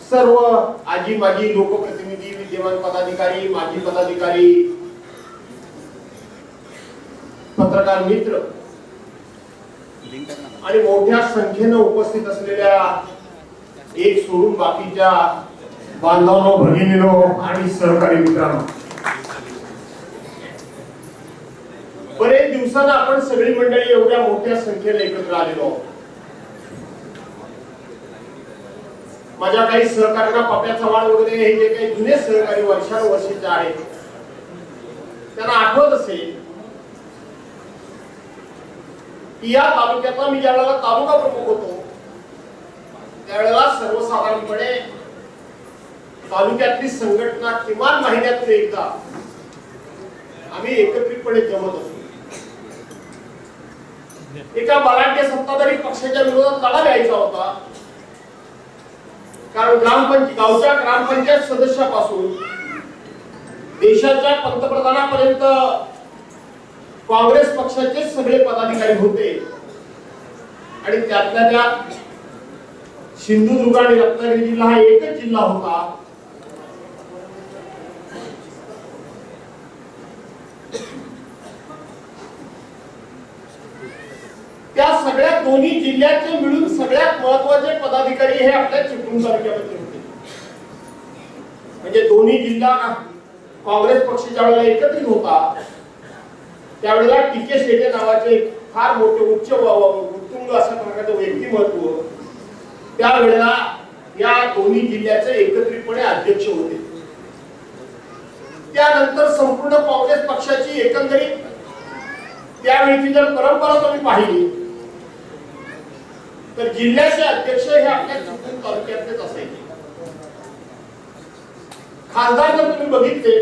सर्व आजी माजी लोकप्रतिनिधी, विद्यमान पदाधिकारी, माजी पदाधिकारी, पत्रकार मित्र आणि मोठ्या संख्येने उपस्थित असलेल्या एक सोडून बाकीच्या बांधवांनो, भगिनींनो आणि सहकारी मित्रांनो, बरेच दिवसांना आपण सगळी मंडळी एवढ्या मोठ्या संख्येने एकत्र आलेलो आहोत. माझ्या काही सहकार्यांना पप्या चव्हाण वगैरे हे जे काही जुने सहकारी वर्षानुवर्षीचे आहेत त्यांना आठवत असेल की या तालुक्याचा मी ज्यावेळेला तालुका प्रमुख होतो त्यावेळेला सर्वसाधारणपणे तालुक्यातली संघटना किमान महिन्यातून एकदा आम्ही एकत्रितपणे जमत असतो. एका बलाढ्य सत्ताधारी पक्षाच्या विरोधात लढा द्यायचा होता, कारण गावच्या ग्रामपंचायत सदस्यापासून देशाच्या पंतप्रधानापर्यंत काँग्रेस पक्षाचे सगळे पदाधिकारी होते आणि त्यातल्या त्यात सिंधुदुर्ग आणि रत्नागिरी जिल्हा हा एकच जिल्हा होता. त्या सगळ्या दोन्ही जिल्ह्याचे मिळून सगळ्यात महत्त्वाचे पदाधिकारी हे आपल्या चिपळूण तालुक्यामध्ये होते. म्हणजे दोन्ही जिल्हा काँग्रेस पक्ष ज्यावेळेला एकत्रित होता त्यावेळेला टीके शेटे नावाचे फार मोठे उच्च उत्तुंग अशा प्रकारचे व्यक्तिमत्व त्यावेळेला या दोन्ही जिल्ह्याचे एकत्रितपणे अध्यक्ष होते. त्यानंतर संपूर्ण काँग्रेस पक्षाची एकंदरीत त्यावेळीची जर परंपरा तुम्ही पाहिली तर जिल्ह्याचे अध्यक्ष हे आपल्या चिपळूण तालुक्यातलेच असायचे. खासदार जर तुम्ही बघितले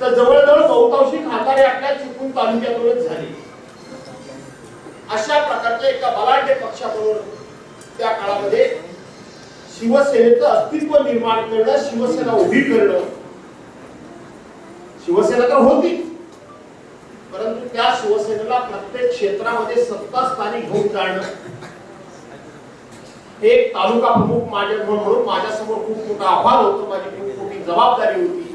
तर जवळजवळ बहुतांशी खासदार आपल्या चिपळूण तालुक्यातूनच झाले. अशा प्रकारच्या एका बलाढ्य पक्षाबरोबर त्या काळामध्ये शिवसेनेचं अस्तित्व निर्माण करणं, शिवसेना उभी करणं, शिवसेना तर होती परंतु त्या शिवसेनेला प्रत्येक क्षेत्रामध्ये सत्तास्थानी घेऊन जाणं हे एक तालुका प्रमुख म्हणून माझ्यासमोर खूप मोठं आव्हान होतं, माझी खूप मोठी जबाबदारी होती.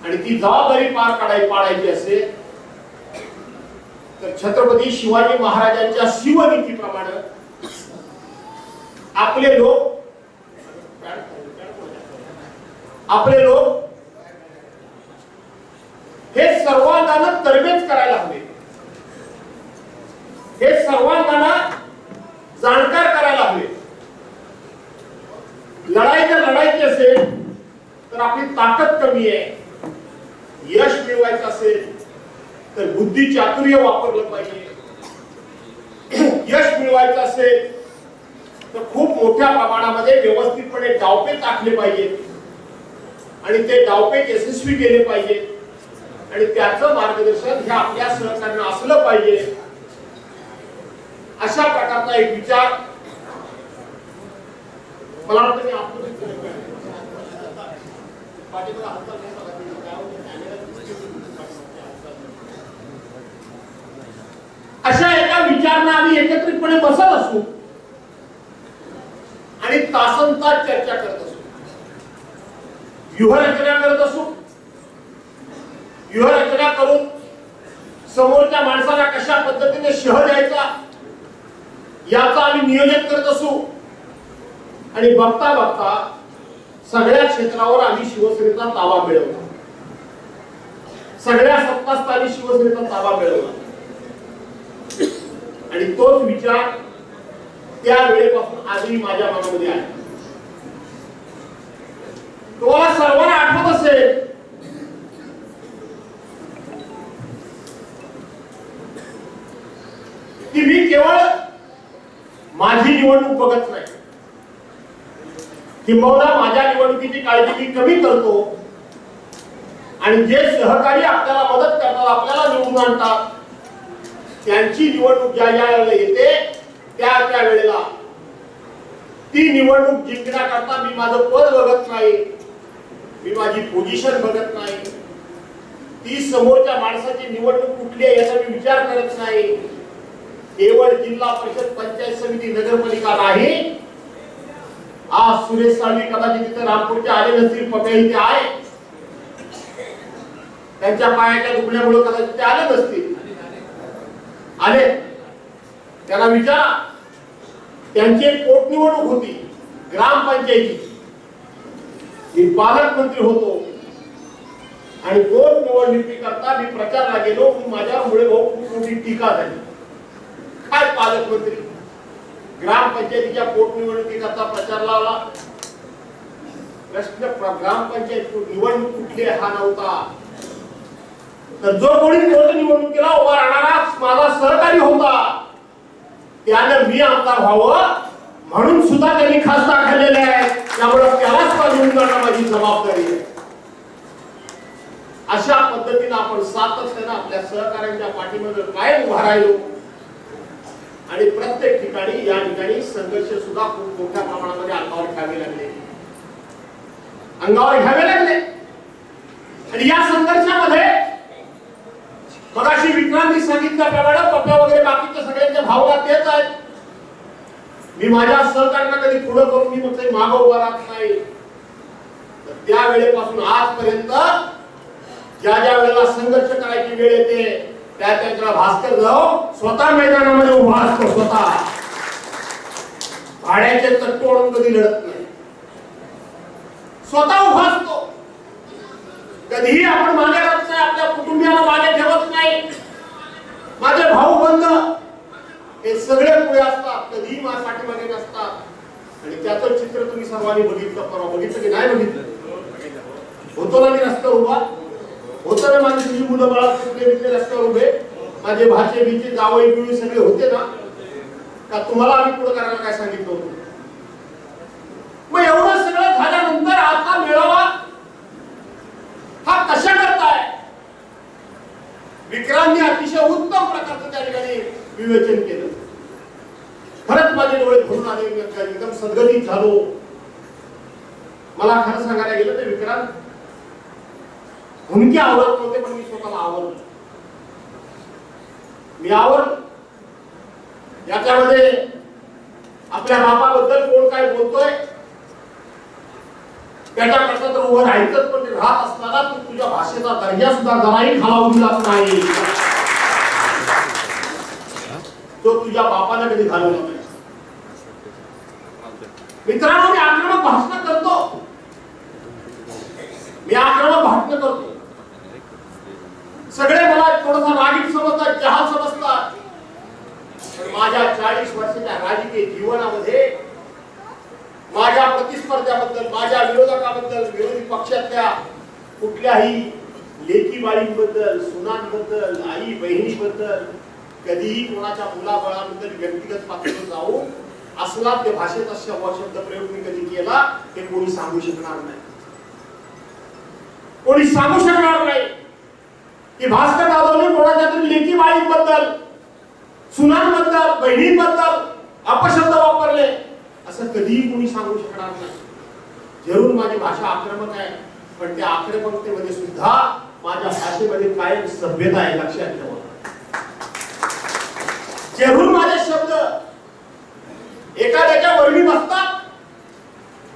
आणि ती जबाबदारी पाडायची असेल तर छत्रपती शिवाजी महाराजांच्या शिवनीतीप्रमाणे आपले लोक हे सर्वांना तरबेज करायला हवे, हे सर्वांना जाणकार करायला हवे. लढाई जर लढायची असेल तर आपली ताकद कमी आहे, यश मिळवायचं असेल तर बुद्धी चातुर्य वापरलं पाहिजे, यश मिळवायचं असेल तर खूप मोठ्या प्रमाणामध्ये व्यवस्थितपणे डावपेच आखले पाहिजेत आणि ते डावपेच यशस्वी केले पाहिजेत आणि त्याचं मार्गदर्शन हे आपल्या सहकार्यांना असलं पाहिजे. अशा प्रकारचा एक विचार मला वाटतं अशा एका विचारांना आम्ही एकत्रितपणे बसत असू आणि तासनतास चर्चा करत असू, व्यूहरचना करत असू. व्यूहरचना करून समोरच्या माणसाला कशा पद्धतीने शह द्यायचा याचं आम्ही नियोजन करत असू आणि बघता बघता सगळ्या क्षेत्रावर आम्ही शिवसेनेचा ताबा मिळवला, सगळ्या सत्तास्थानी शिवसेनेचा ताबा मिळवला आणि तोच विचार त्या वेळेपासून आजही माझ्या मनामध्ये आहे. तुम्हाला सर्वांना आठवत असेल की मी केवळ माझी निवडणूक बघत नाही, किंबहुना माझ्या निवडणुकीची काळजी मी कमी करतो आणि जे सहकारी आपल्याला मदत करतात, आपल्याला निवडून आणतात त्यांची निवडणूक ज्या वेळेला येते त्या वेळेला ती निवडणूक जिंकण्याकरता मी माझं पद बघत नाही, मी माझी पोझिशन बघत नाही, ती समोरच्या माणसाची निवडणूक कुठली आहे याचा मी विचार करत नाही. केवळ जिल्हा परिषद, पंचायत समिती, नगरपालिका नाही आज सुरेश साळवी कदाचित तिथे रामपूरचे आले नसतील, पपे इथे आहे, त्यांच्या पायाच्या दुखण्यामुळे कदाचित ते आले नसतील. आले, त्यांना विचारा. त्यांची एक पोटनिवडणूक होती ग्रामपंचायतीची. मी पालकमंत्री होतो आणि पोटनिवडणुकीकरता मी प्रचारला गेलो. माझ्यामुळे खूप मोठी टीका झाली. काय पालकमंत्री ग्रामपंचायतीच्या पोटनिवडणुकीकरता प्रचार लावला? प्रश्न ग्रामपंचायत निवडणूक कुठली हा नव्हता, तर जो कोणी पोटनिवडणुकीला उभा राहणारा माझा सहकारी होता त्याने मी आमदार व्हावं म्हणून सुद्धा त्यांनी खासदार खाल्लेले आहे. त्यामुळे त्यालाच निवडून जाणं माझी जबाबदारी आहे. अशा पद्धतीने आपण सातत्याने आपल्या सहकार्यांच्या पाठीमध्ये कायम उभा राहिलो आणि प्रत्येक ठिकाणी या ठिकाणी संघर्ष सुद्धा खूप मोठ्या प्रमाणामध्ये अंगावर घ्यावे लागले. आणि या संघर्षामध्ये मगाशी विक्रांती सांगितल्याप्रमाणे पप्या वगैरे बाकीच्या सगळ्यांच्या भावना तेच आहेत. मी माझ्या सहकार्यांना कधी पुढे करून मी फक्त मागे उभा राहत नाही. तर त्या वेळेपासून आजपर्यंत ज्या ज्या वेळेला संघर्ष करायची वेळ येते त्या त्याच्या भास्कर जाऊ स्वतः मैदानामध्ये उभा असतो. स्वतः भाड्याचे तत्वोडून कधी लढत नाही, स्वतः उभा असतो. कधीही आपण मागे राहत नाही, आपल्या कुटुंबियाला मागे ठेवत नाही. माझे भाऊ बंद हे सगळे पुढे असतात, कधीही माझ्यासाठी मागे नसतात. आणि त्याचं चित्र तुम्ही सर्वांनी बघितलं, परवा बघितलं की नाही बघितलं? होतो ना मी रस्त्यावर उभा, होतं ना माझी तुझी मुलं बाळा कुठले रस्त्यावर उभे, माझे भाचे बीचे जावई पिवळी सगळे होते ना. का तुम्हाला आम्ही पुढे करायला काय सांगितलं होतं? मग एवढं सगळं झाल्यानंतर आता मेळावा हा कशा करताय? विक्रांतने अतिशय उत्तम प्रकारचं त्या ठिकाणी विवेचन केलं. खरंच माझे डोळे भरून आले, एकदम सद्गतीत झालो. मला खरं सांगायला गेलं तर विक्रांत हुंके आवडत नव्हते, पण मी स्वतःला आवडलो. मी आवडलो. याच्यामध्ये आपल्या बापाबद्दल कोण काय बोलतोय त्याच्याकरता तर उभं राहायचंच, पण राहत असताना तू तुझ्या भाषेचा दर्जा सुद्धा जराही खालावू दिला नाही, तो तुझ्या बापाने कधी घालवला नाही. मित्रांनो, मी आक्रमक भाषण करतो, मी आक्रमक भाषण करतो. सगळे मला थोडासा रागीट समजतात, जहाल समजतात. पण माझ्या 40 वर्षाच्या राजकीय जीवनामध्ये माझ्या प्रतिस्पर्ध्याबद्दल, माझ्या विरोधकाबद्दल, विरोधी पक्षातल्या कुठल्याही लेकी बाळींबद्दल, सुनांबद्दल, आई बहिणीबद्दल कधीही कोणाच्या मुलाबाळांबद्दल व्यक्तिगत पातळीवर जाऊन असला ते भाषेचा शब्द प्रयोग मी कधी केला हे कोणी सांगू शकणार नाही. कोणी सांगू शकणार नाही की भास्कर जाधवने कोणाच्या तरी लेकी बाळींबद्दल, सुनांबद्दल, बहिणींबद्दल अपशब्द वापरले असं कधीही कोणी सांगू शकणार नाही. जरूर माझी भाषा आक्रमक आहे, पण त्या आक्रमकतेमध्ये सुद्धा माझ्या भाषेमध्ये कायम सभ्यता आहे, लक्षात ठेवा. जरूर माझे शब्द एखाद्याच्या वर्णी बसतात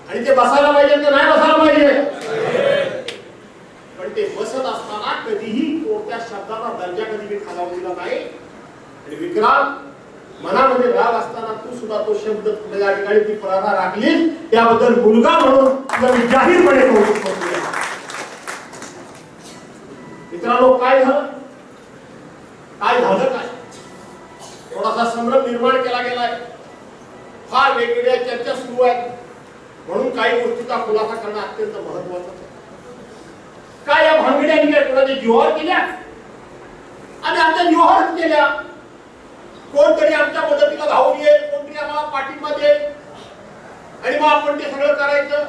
आणि ते बसायला पाहिजे की नाही बसायला पाहिजे, पण ते बसत असताना कधीही कोणत्या शब्दाचा दर्जा कधी मी खालावून दिला नाही. आणि विक्रांत, मनामध्ये राग असताना तू सुद्धा तो शब्द या ठिकाणी ती प्रथा राखली, त्याबद्दल मुलगा म्हणून तुला मी जाहीरपणे कौतुक करतो. मित्रांनो, काय झालं? काय झालं? काय थोडासा संभ्रम निर्माण केला गेलाय, फार वेगवेगळ्या चर्चा सुरू आहेत, म्हणून काही गोष्टीचा खुलासा करणं अत्यंत महत्वाचं आहे. काय या भांगड्यांनी काय कोणाच्या जीवावर केल्या? आणि आमच्या जीवावरच केल्या. कोणतरी आमच्या मदतीला धावून येईल, कोणतरी आम्हाला पाठिंबा देईल आणि मग आपण ते सगळं करायचं,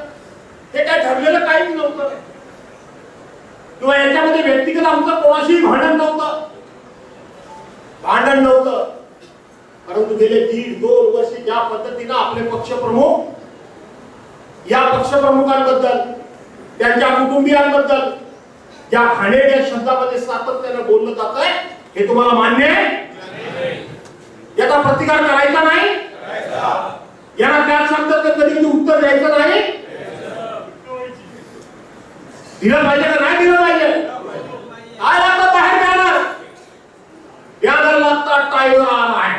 हे काय ठरलेलं काहीच नव्हतं. किंवा याच्यामध्ये व्यक्तिगत आमचं कोणाशीही भांडण नव्हतं, परंतु गेले 1.5-2 वर्ष ज्या पद्धतीने आपले पक्षप्रमुख या पक्षप्रमुखांबद्दल, त्यांच्या कुटुंबियांबद्दल ज्या घाणेरड्या शब्दामध्ये सातत्याने बोललं जात आहे, हे तुम्हाला मान्य आहे? याचा प्रतिकार करायचा नाही? याला त्या शब्दाचं कधी कधी उत्तर द्यायचं नाही, दिलं पाहिजे का नाही दिलं पाहिजे? काय लागतं बाहेर बॅनर? बॅनर लागतात टायगर आलाय,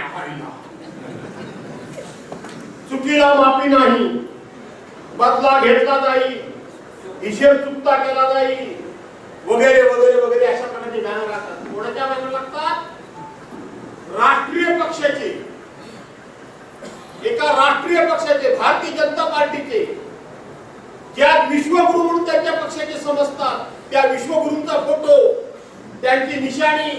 चुकीला माफी नाही, बदला घेतला जाईल, हिशेब चुकता केला जाईल, वगैरे वगैरे वगैरे अशा प्रकारचे बॅनर लागतात. कोणाच्या बॅनर लागतात? राष्ट्रीय पक्षाचे, एका राष्ट्रीय पक्षाचे, भारतीय जनता पार्टीचे, ज्या विश्वगुरु म्हणून त्यांच्या पक्षाचे समजतात त्या विश्वगुरूंचा फोटो, त्यांची निशाणी,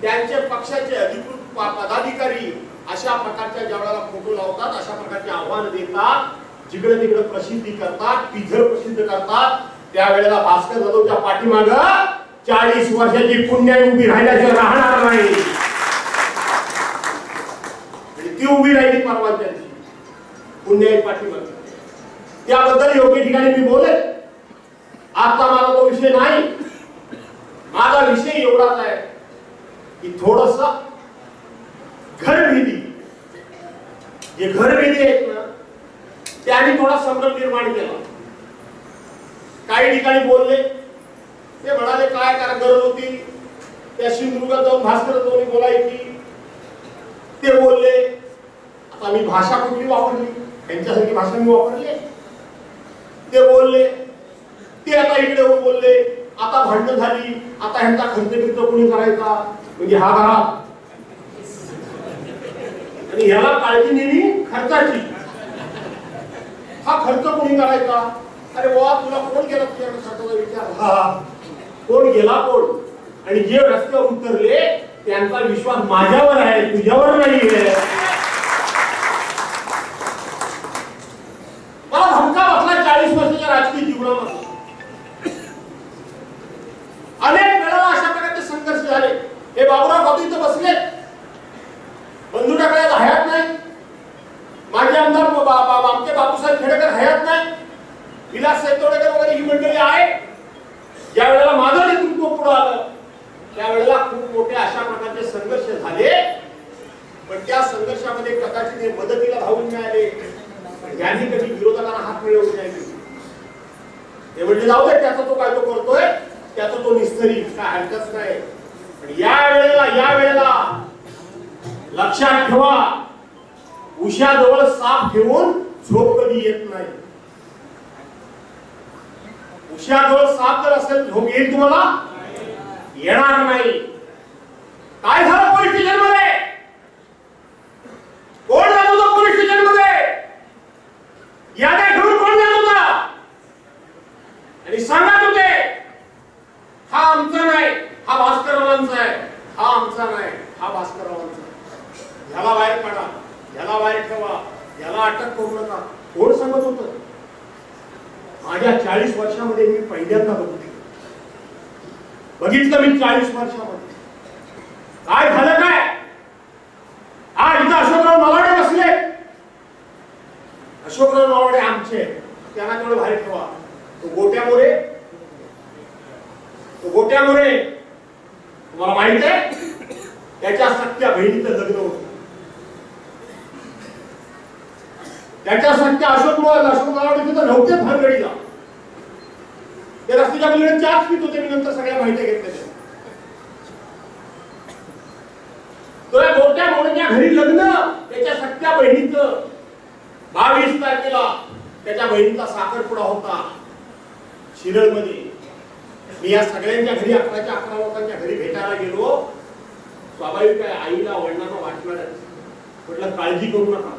त्यांचे पक्षाचे अधिकृत पदाधिकारी अशा प्रकारच्या ज्यावेळेला फोटो लावतात, अशा प्रकारचे आव्हान देतात, जिकडे तिकडे प्रसिद्धी करतात, टीझर प्रसिद्ध करतात, त्यावेळेला भास्कर जाधवच्या पाठीमाग 40 वर्षाची पुण्याई उभी राहिल्याशिवाय राहणार नाही. ती उभी राहिली परवा त्यांची पुण्याई पाठीमाग. त्याबद्दल योग्य ठिकाणी मी बोलेन. आता माझा तो विषय नाही. माझा विषय एवढाच आहे की थोडस घरभेदी, जे घरभेदी आहेत ना त्यांनी थोडा संभ्रम निर्माण केला. काही ठिकाणी बोलले, ते म्हणाले काय करा गरज होती त्या सिंधुदुर्गात जाऊन भास्कर जाऊन बोलायची. ते बोलले आता मी भाषा कुठली वापरली, त्यांच्यासारखी भाषा मी वापरली. ते बोलले, ते आता इकडे येऊन बोलले, आता भांडण झाली, आता ह्यांचा खर्च कोणी करायचा, म्हणजे हा घरात, आणि ह्याला काळजी नेली खर्चाची, हा खर्च कोणी करायचा. अरे वा, तुला कोण गेला तुझ्या खर्चाचा विचार? हा कोण गेला कोण? आणि जे रस्त्यावर उतरले त्यांचा विश्वास माझ्यावर आहे, तुझ्यावर नाहीये. मला धक्का बसला 40 वर्षाच्या राजकीय जीवनामध्ये. अनेक वेळा अशा प्रकारचे संघर्ष झाले. हे बाबूराव बाबू इथं बसले, बंधू टाकळ्याला हयात नाही, माझे आमदार आमचे बापूसाहेब खेडेकर हयात नाही, विलास सैतोडेकर वगैरे ही मंडळी आहे. ज्या वेळेला माझं नेतृत्व पुढे आलं त्यावेळेला खूप मोठे अशा प्रकारचे संघर्ष झाले. पण त्या संघर्षामध्ये कदाचित मदतीला धावून मिळाले, यांनी कधी विरोधकांना हात मिळवून नाही. ते म्हणजे जाऊ दे, त्याचा तो काय तो करतोय, त्याचा तो निस्तरी, काय हरकत नाही. पण या वेळेला लक्षात ठेवा, उशाजवळ साप ठेवून झोप कधी येत नाही. उशाजवळ साप जर असेल झोप येईल तुम्हाला? येणार नाही. काय झालं पोलीस स्टेशन मध्ये? कोण जात होतं पोलीस स्टेशन मध्ये? याद्या घेऊन कोण जात होता? आणि सांगत होते हा आमचा नाही, हा भास्कररावांचा आहे, हा आमचा नाही, हा भास्कररावांचा आहे. ह्याला बाहेर काढा, ह्याला बाहेर ठेवा, ह्याला अटक करू नका. कोण सांगत होतं? माझ्या 40 वर्षामध्ये मी पहिल्यांदा बघितलं मी 40 वर्षामध्ये. काय झालं काय? आज इथं अशोकराव नवाडे बसले. अशोकराव नवाडे आमचे, त्यांना तेवढं बाहेर ठेवा. तो गोट्या मोरे तुम्हाला माहित आहे, त्याच्या सख्या बहिणीचं लग्न होतं. त्याच्या सख्या अशोक नवाडे तिथं नव्हते भानगडीला. ते रस्त्याच्या पलीकडे चहाच पित होते. मी नंतर सगळ्या माहिती घेतल्या. तो गोट्या मोरेच्या घरी लग्न, त्याच्या सख्या बहिणीचं 22 तारखेला त्याच्या बहिणीचा साखरपुडा होता शिरळमध्ये. मी या सगळ्यांच्या घरी 11 लोकांच्या घरी भेटायला गेलो. स्वाभाविक आहे, आईला वडिलांना वाटणारच. म्हटलं काळजी करू नका,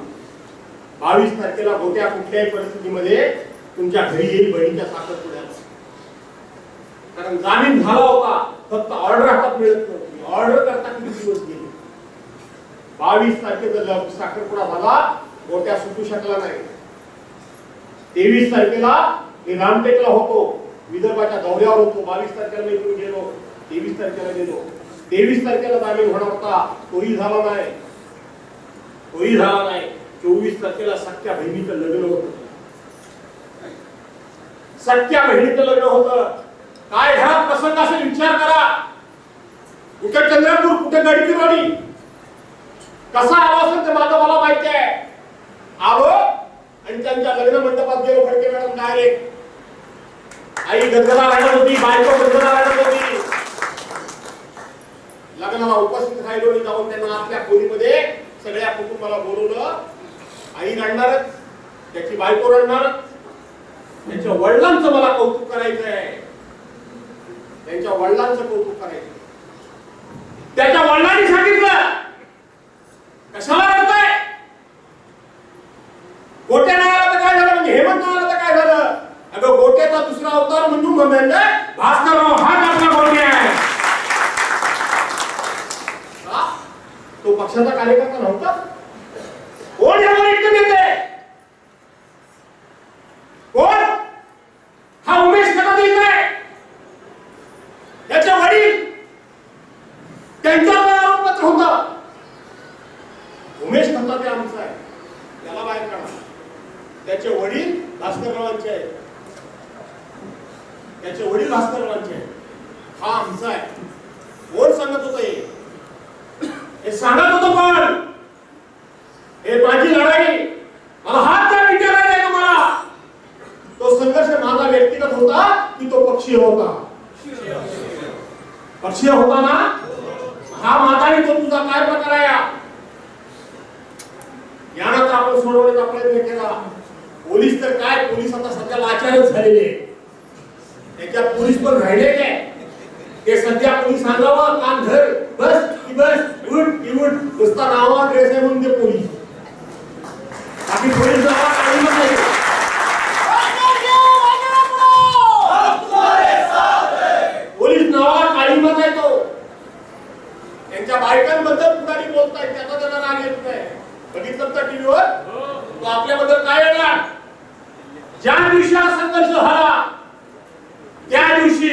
22 तारखेला गोट्या कुठल्याही परिस्थितीमध्ये तुमच्या घरी येईल बहिणीच्या साखरपुड्याला. कारण जामीन झाला होता, फक्त ऑर्डर हातात मिळत नव्हती. ऑर्डर करता किती दिवस गेले. 22 तारखेचा साखरपुडा झाला, गोट्या सुटू शकला नाही. 23 तारखेला मी रामटेकला होतो, विदर्भाच्या दौऱ्यावर होतो. 22 तारखेला मी इथून गेलो, 23 तारखेला गेलो. 23 तारखेला जामीन होणार होता, तोही झाला नाही. 24 तारखेला सख्या बहिणीचं लग्न होतं. सख्या बहिणीचं लग्न होतं. काय घरात प्रसंग असेल विचार करा. कुठे चंद्रपूर, कुठे गडचिरोली, कसा आवाज असेल ते माझं मला माहिती आहे. आलो बायकांच्या लग्न मंडपात गेलो फडके मॅडम डायरेक्ट आई गदगदा राहत होती, बायको गदगदा राहत होती. लग्नाला उपस्थित राहिलो आणि जाऊन त्यांना आपल्या खोलीमध्ये सगळ्या कुटुंबाला बोलवलं. आई रडणारच, त्याची बायको रडणारच. त्यांच्या वडिलांचं मला कौतुक करायचं आहे, त्यांच्या वडिलांचं कौतुक करायचं. त्याच्या वडिलांनी सांगितलं कशाला रडताय, गोट्या नाही आला तर काय झालं, म्हणजे हेमंत नाही आला तर काय झालं. अगं गोट्याचा दुसरा अवतार म्हणून भास्करराव हाच आपला गोट्या आहे. तो पक्षाचा कार्यकर्ता नव्हता. कोण यावर एकटं देते, कोण हा उमेश कथा देतोय. त्याचे वडील त्यांच्यावर आरोपपत्र होतं. उमेश खता ते आमचा आहे, त्याला बाहेर काढा. त्याचे वडील भास्कररावांचे आहेत, त्याचे वडील भास्कररावांचे आहेत. हा आमचा आहे. कोण सांगत होतं हे सांगत होतं कोण. हे माझी लढाई, मला हात काय विचारायला आहे तुम्हाला. तो संघर्ष माझा व्यक्तिगत होता की तो पक्षीय होता. पक्षीय होता ना. हा माझा तो तुझा काय प्रकार आहे यानंतर आपण सोडवण्याचा प्रयत्न केला. पोलीस तर काय, पोलीस आता सध्या लाचारच झालेले. त्याच्यात पोलीस पण राहिले काय, ते सध्या पोलीस सांगावं काम धर बस की बस उठ की उठ, नुसता नावा ड्रेस आहे म्हणून ते पोलीस. बाकी पोलीस नावा काढून नाही. पोलीस नावा काळीमत आहे तो. त्यांच्या बायकांबद्दल पुढारी बोलताय, त्याचा त्यांना राग येत नाही. बघितलं तर टीव्हीवर तो आपल्याबद्दल काय येणार. ज्या दिवशी हा संघर्ष झाला त्या दिवशी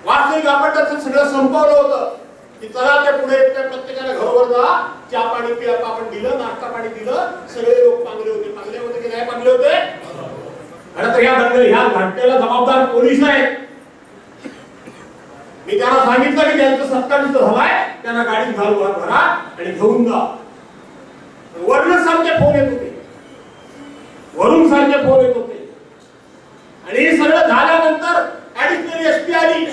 वास्तविक आपण त्याचं सगळं संपवलं होतं की चला ते पुढे प्रत्येकाने घरोघर जा, चहा पाणी पिया आपण दिलं, नाश्ता पाणी दिलं. सगळे लोक पांगले होते की नाही पांगले होते. खरं तर ह्या घटनेला जबाबदार पोलीस आहेत. मी त्यांना सांगितलं की त्यांचं सत्तावीस झालाय, त्यांना गाडीत घालून भरा आणि घेऊन जा. वरून सारखे फोन येत होते, वरून सारखे फोन येत होते. आणि हे सगळं झाल्यानंतर ऍडिशनल एसपी आली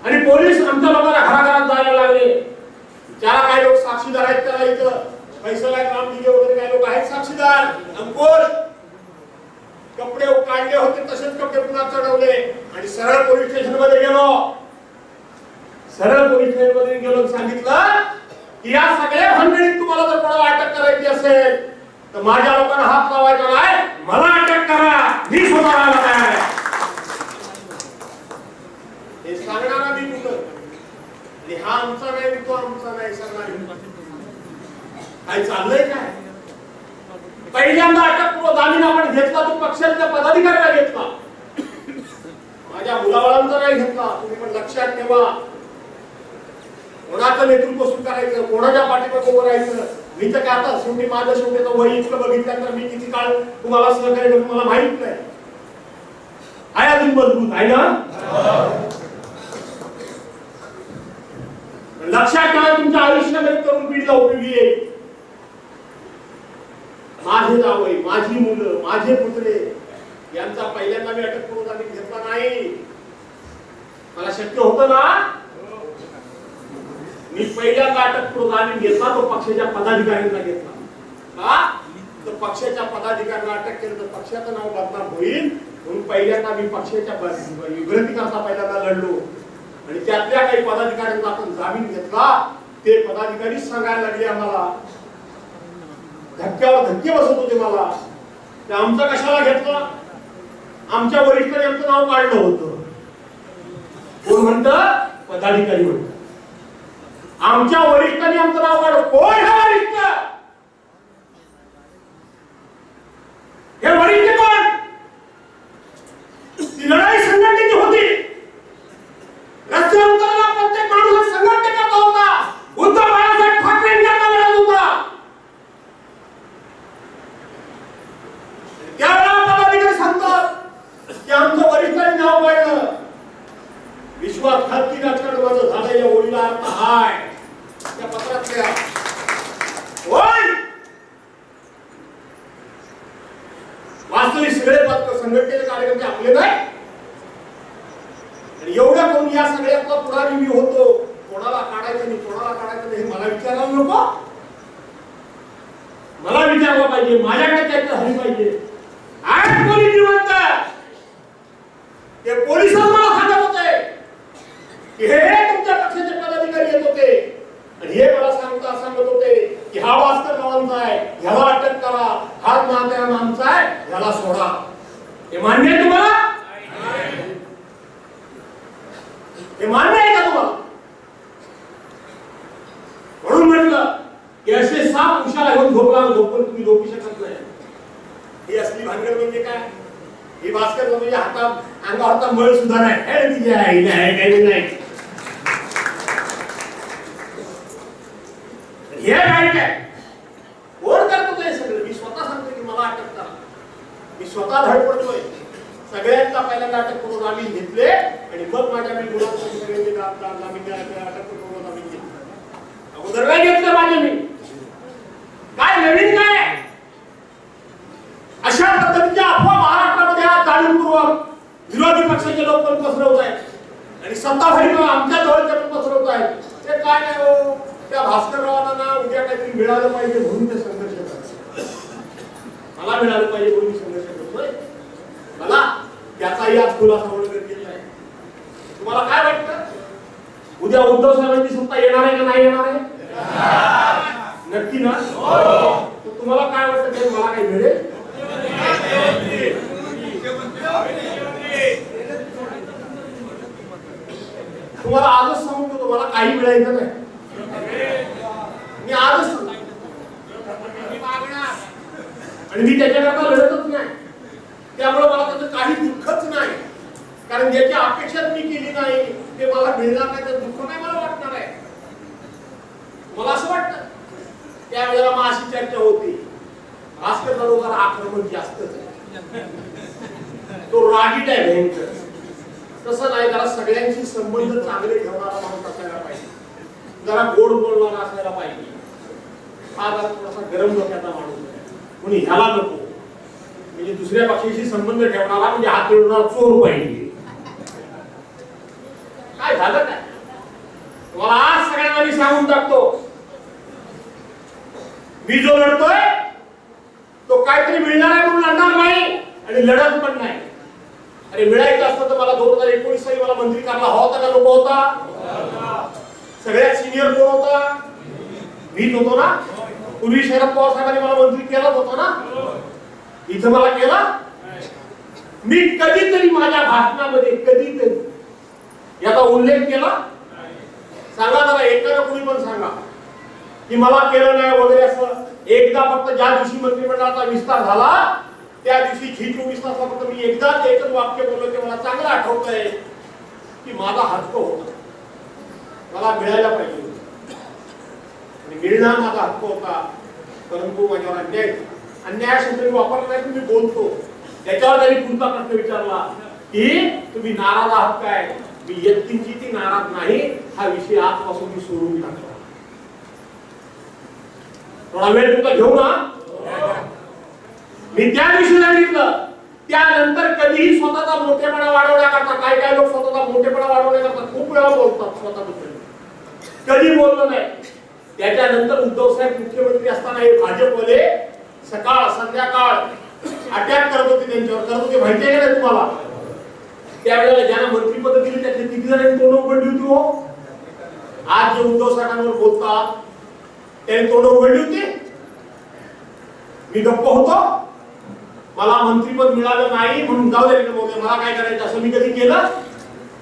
आणि पोलीस आमच्या लोकांना घराघरात जायला लागले. ज्याला काही लोक साक्षीदार आहेत त्याला इथं फैसला काम दिले वगैरे काही लोक आहेत साक्षीदार. अंकुश कपडे काढले होते तसेच कपडे पुन्हा चढवले आणि सरळ पोलीस स्टेशन मध्ये गेलो. सरळ पोलीस स्टेशन मध्ये गेलो, सांगितलं की या सगळ्या भानगडीत तुम्हाला जर कोणाला अटक करायची असेल तर माझ्या लोकांना हात लावायचा नाही, मला अटक करा, मी स्वतः राहायला तयार आहे. हे सांगणारा मी कुठं, आणि हा आमचा नाही तो आमचा नाही सांगणार काय चाललंय काय. पहिल्यांदा अटकपूर्व जामीन आपण घेतला तो पक्षाच्या पदाधिकाऱ्याला घेतला, माझ्या मुलाबाळांचा नाही घेतला. तुम्ही पण लक्षात ठेवा, कोणाचं नेतृत्व सुरू करायचं, कोणाच्या पाठीमागे उभं राहायचं. मी तर काय आता शेवटी माझं शेवटी वय इतकं बघितल्यानंतर मी किती काळ तुम्हाला सहकार्य करू मला माहित नाही. आहे अजून मजबूत आहे ना. लक्षात ठेवा तुमच्या आयुष्यामध्ये तरुण पिढीला उपयोगी येईल. माझे जावई, माझी मुलं, माझे पुतळे यांचा पहिल्यांदा मी अटकपूर्व जामीन घेतला नाही. मला शक्य होतं ना. मी पहिल्यांदा अटकपूर्व जामीन घेतला तो पक्षाच्या पदाधिकाऱ्यांना घेतला. का तर पक्षाच्या पदाधिकाऱ्यांना अटक केलं तर पक्षाचं नाव बदनाम होईल म्हणून पहिल्यांदा मी पक्षाच्या विभ्रतीकरता पहिल्यांदा लढलो. आणि त्यातल्या काही पदाधिकाऱ्यांना आपण जामीन घेतला. ते पदाधिकारी सांगायला लागले आम्हाला, धक्क्यावर धक्के बसत होते मला, ते आमचा कशाला घेतला. आमच्या वरिष्ठांनी आमचं नाव काढलं होतं. कोण म्हणतं, पदाधिकारी म्हणतं. आमच्या वरिष्ठांनी आमचं नाव काढलं. कोण हे वरिष्ठ, हे वरिष्ठ कोण. ती लढाई संघटनेची होती. रस्त्यावर उतरला प्रत्येक माणूस संघटने करता होता. उद्धव बाळासाहेब ठाकरेंकरता लढत होता. त्यावेळेला पदाधिकारी सांगतात की आमचं वरिष्ठांनी नाव काढलं. विश्वासघाती राजकारण माझं झालं या ओळीला. 1 संघटनेचे कार्यकर्ते आपले नाही. आणि एवढं करून या सगळ्यातला पुढारी मी होतो, कोणाला काढायचं नाही कोणाला काढायचं नाही हे मला विचारायला नको. मला विचारलं पाहिजे, माझ्याकडे चर्चा झाली पाहिजे. आज पोलीस जिवंत ते पोलिस मला सांगत होते की हे तुमच्या पक्षाचे पदाधिकारी येत होते आणि हे मला सांगत होते की हा भास्कर रावांचा आहे, ह्याला अटक करा, हा नामचा आहे, ह्याला सोडा. हे मान्य आहे तुम्हाला? हे मान्य आहे का तुम्हाला? म्हणून म्हटलं की असे साप उशाला घेऊन झोपून तुम्ही झोपू शकत नाही. ही असली भानगड म्हणजे काय? ही भास्कर म्हणजे हातात अंगावरचा मळ सुद्धा नाही. काही नाही. हे राईट आहे. कोण करतो ते सगळं? मी स्वतः सांगतो की मला अटक करा. मी स्वतः धडपडतोय. सगळ्यांचा पहिल्यांदा अटक करून आम्ही घेतले आणि मग माझ्या मी गुन्हा सगळ्यांनी अटक करून आम्ही घेतले. अगोदर काय घेतलं माझे मी? काय नवीन काय? अशा पद्धतीच्या अफवा महाराष्ट्रामध्ये आज जाणीवपूर्वक विरोधी पक्षाचे लोक पण पसरवत आहेत आणि सत्ताधारी आमच्या जवळचे पण पसरवत आहेत. ते काय नाही हो, त्या भास्कररावांना ना उद्या काहीतरी मिळालं पाहिजे म्हणून ते संघर्ष करतात. मला मिळालं पाहिजे म्हणून संघर्ष करतोय. मला त्याचाही आज खुलासा होणं गरजेचं आहे. तुम्हाला काय वाटतं? उद्या उद्धव साहेबांची सत्ता येणार आहे का नाही येणार आहे? नक्की ना? तुम्हाला काय वाटतं ते मला काही मिळेल? तुम्हाला आजच सांगतो तुम्हाला काही मिळायचं नाही. मी आजच सांगतो आणि मी त्याच्याकरता लढतच नाही. त्यामुळे मला त्याचं काही दुःखच नाही. कारण ज्याची अपेक्षा मी केली नाही ते मला मिळणार नाही तर दुःख नाही मला वाटणार आहे. मला असं वाटतं त्यावेळेला मग अशी चर्चा होती भास्कर बरोबर आक्रमण जास्तच आहे, तो रागीट आहे भयंकर. तसं नाही, जरा सगळ्यांशी संबंध चांगले ठेवणारा माणूस असायला पाहिजे, जरा गोड बोलणारा असायला पाहिजे. हा जरा थोडासा गरम डोक्याचा माणूस आहे म्हणून ह्याला नको. म्हणजे दुसऱ्या पक्षाशी संबंध ठेवणारा म्हणजे हात मिळवणारा चोर पाहिजे. काय झालं काय? तुम्हाला आज सगळ्यांना मी सांगून टाकतो, मी जो लढतोय तो काहीतरी मिळणार आहे म्हणून लढणार नाही आणि लढत पण नाही. अरे मिळायचं असतं तर मला 2019 साली मला मंत्री करायला हवा होता का नको होता? सगळ्यात सिनियर कोण होता? मीच होतो ना. पूर्वी शरद पवार साहेबांनी मला मंत्री केलाच होता ना. इथं मला केला. मी कधीतरी माझ्या भाषणामध्ये कधीतरी याचा उल्लेख केला? सांगा जरा, एकानं कुणी पण सांगा की मला केलं नाही वगैरे असं. एकदा फक्त ज्या दिवशी मंत्रिमंडळाचा विस्तार झाला त्या दिवशी G24 तासाला फक्त मी एकदाच एकच वाक्य बोललो ते मला चांगलं आठवतंय की माझा हक्क होता, मला मिळायला पाहिजे आणि मिळणार माझा हक्क होता. परंतु माझ्यावर अन्याय शब्द मी वापरला नाही, तुम्ही बोलतो त्याच्यावर त्यांनी पुढचा प्रश्न विचारला की तुम्ही नाराज आहात काय? मी व्यक्तींची ती नाराज नाही, हा विषय आजपासून मी सोडून टाकला. थोडा वेळ तुमचा घेऊ ना. मी त्या दिवशी सांगितलं, त्यानंतर कधीही स्वतःचा मोठेपणा वाढवण्याकरता काय लोक स्वतःचा मोठेपणा वाढवण्याकरता खूप वेळा बोलतात स्वतःबद्दल, कधी बोललो नाही. त्याच्यानंतर उद्धव साहेब मुख्यमंत्री असताना हे भाजपवाले सकाळ संध्याकाळ अटॅक करत होते, त्यांच्यावर करत होते. माहिती आहे का नाही तुम्हाला? त्यावेळेला ज्यांना मंत्रीपद दिली त्यातले किती जणांनी तोंड उघडली होती हो? आज जे उद्धव साहेबांवर बोलतात त्यांनी तोंड उघडली होती? मी गप्प होतो, मला मंत्रीपद मिळालं नाही म्हणून जाऊ दे मला काय करायचं असं मी कधी केलं?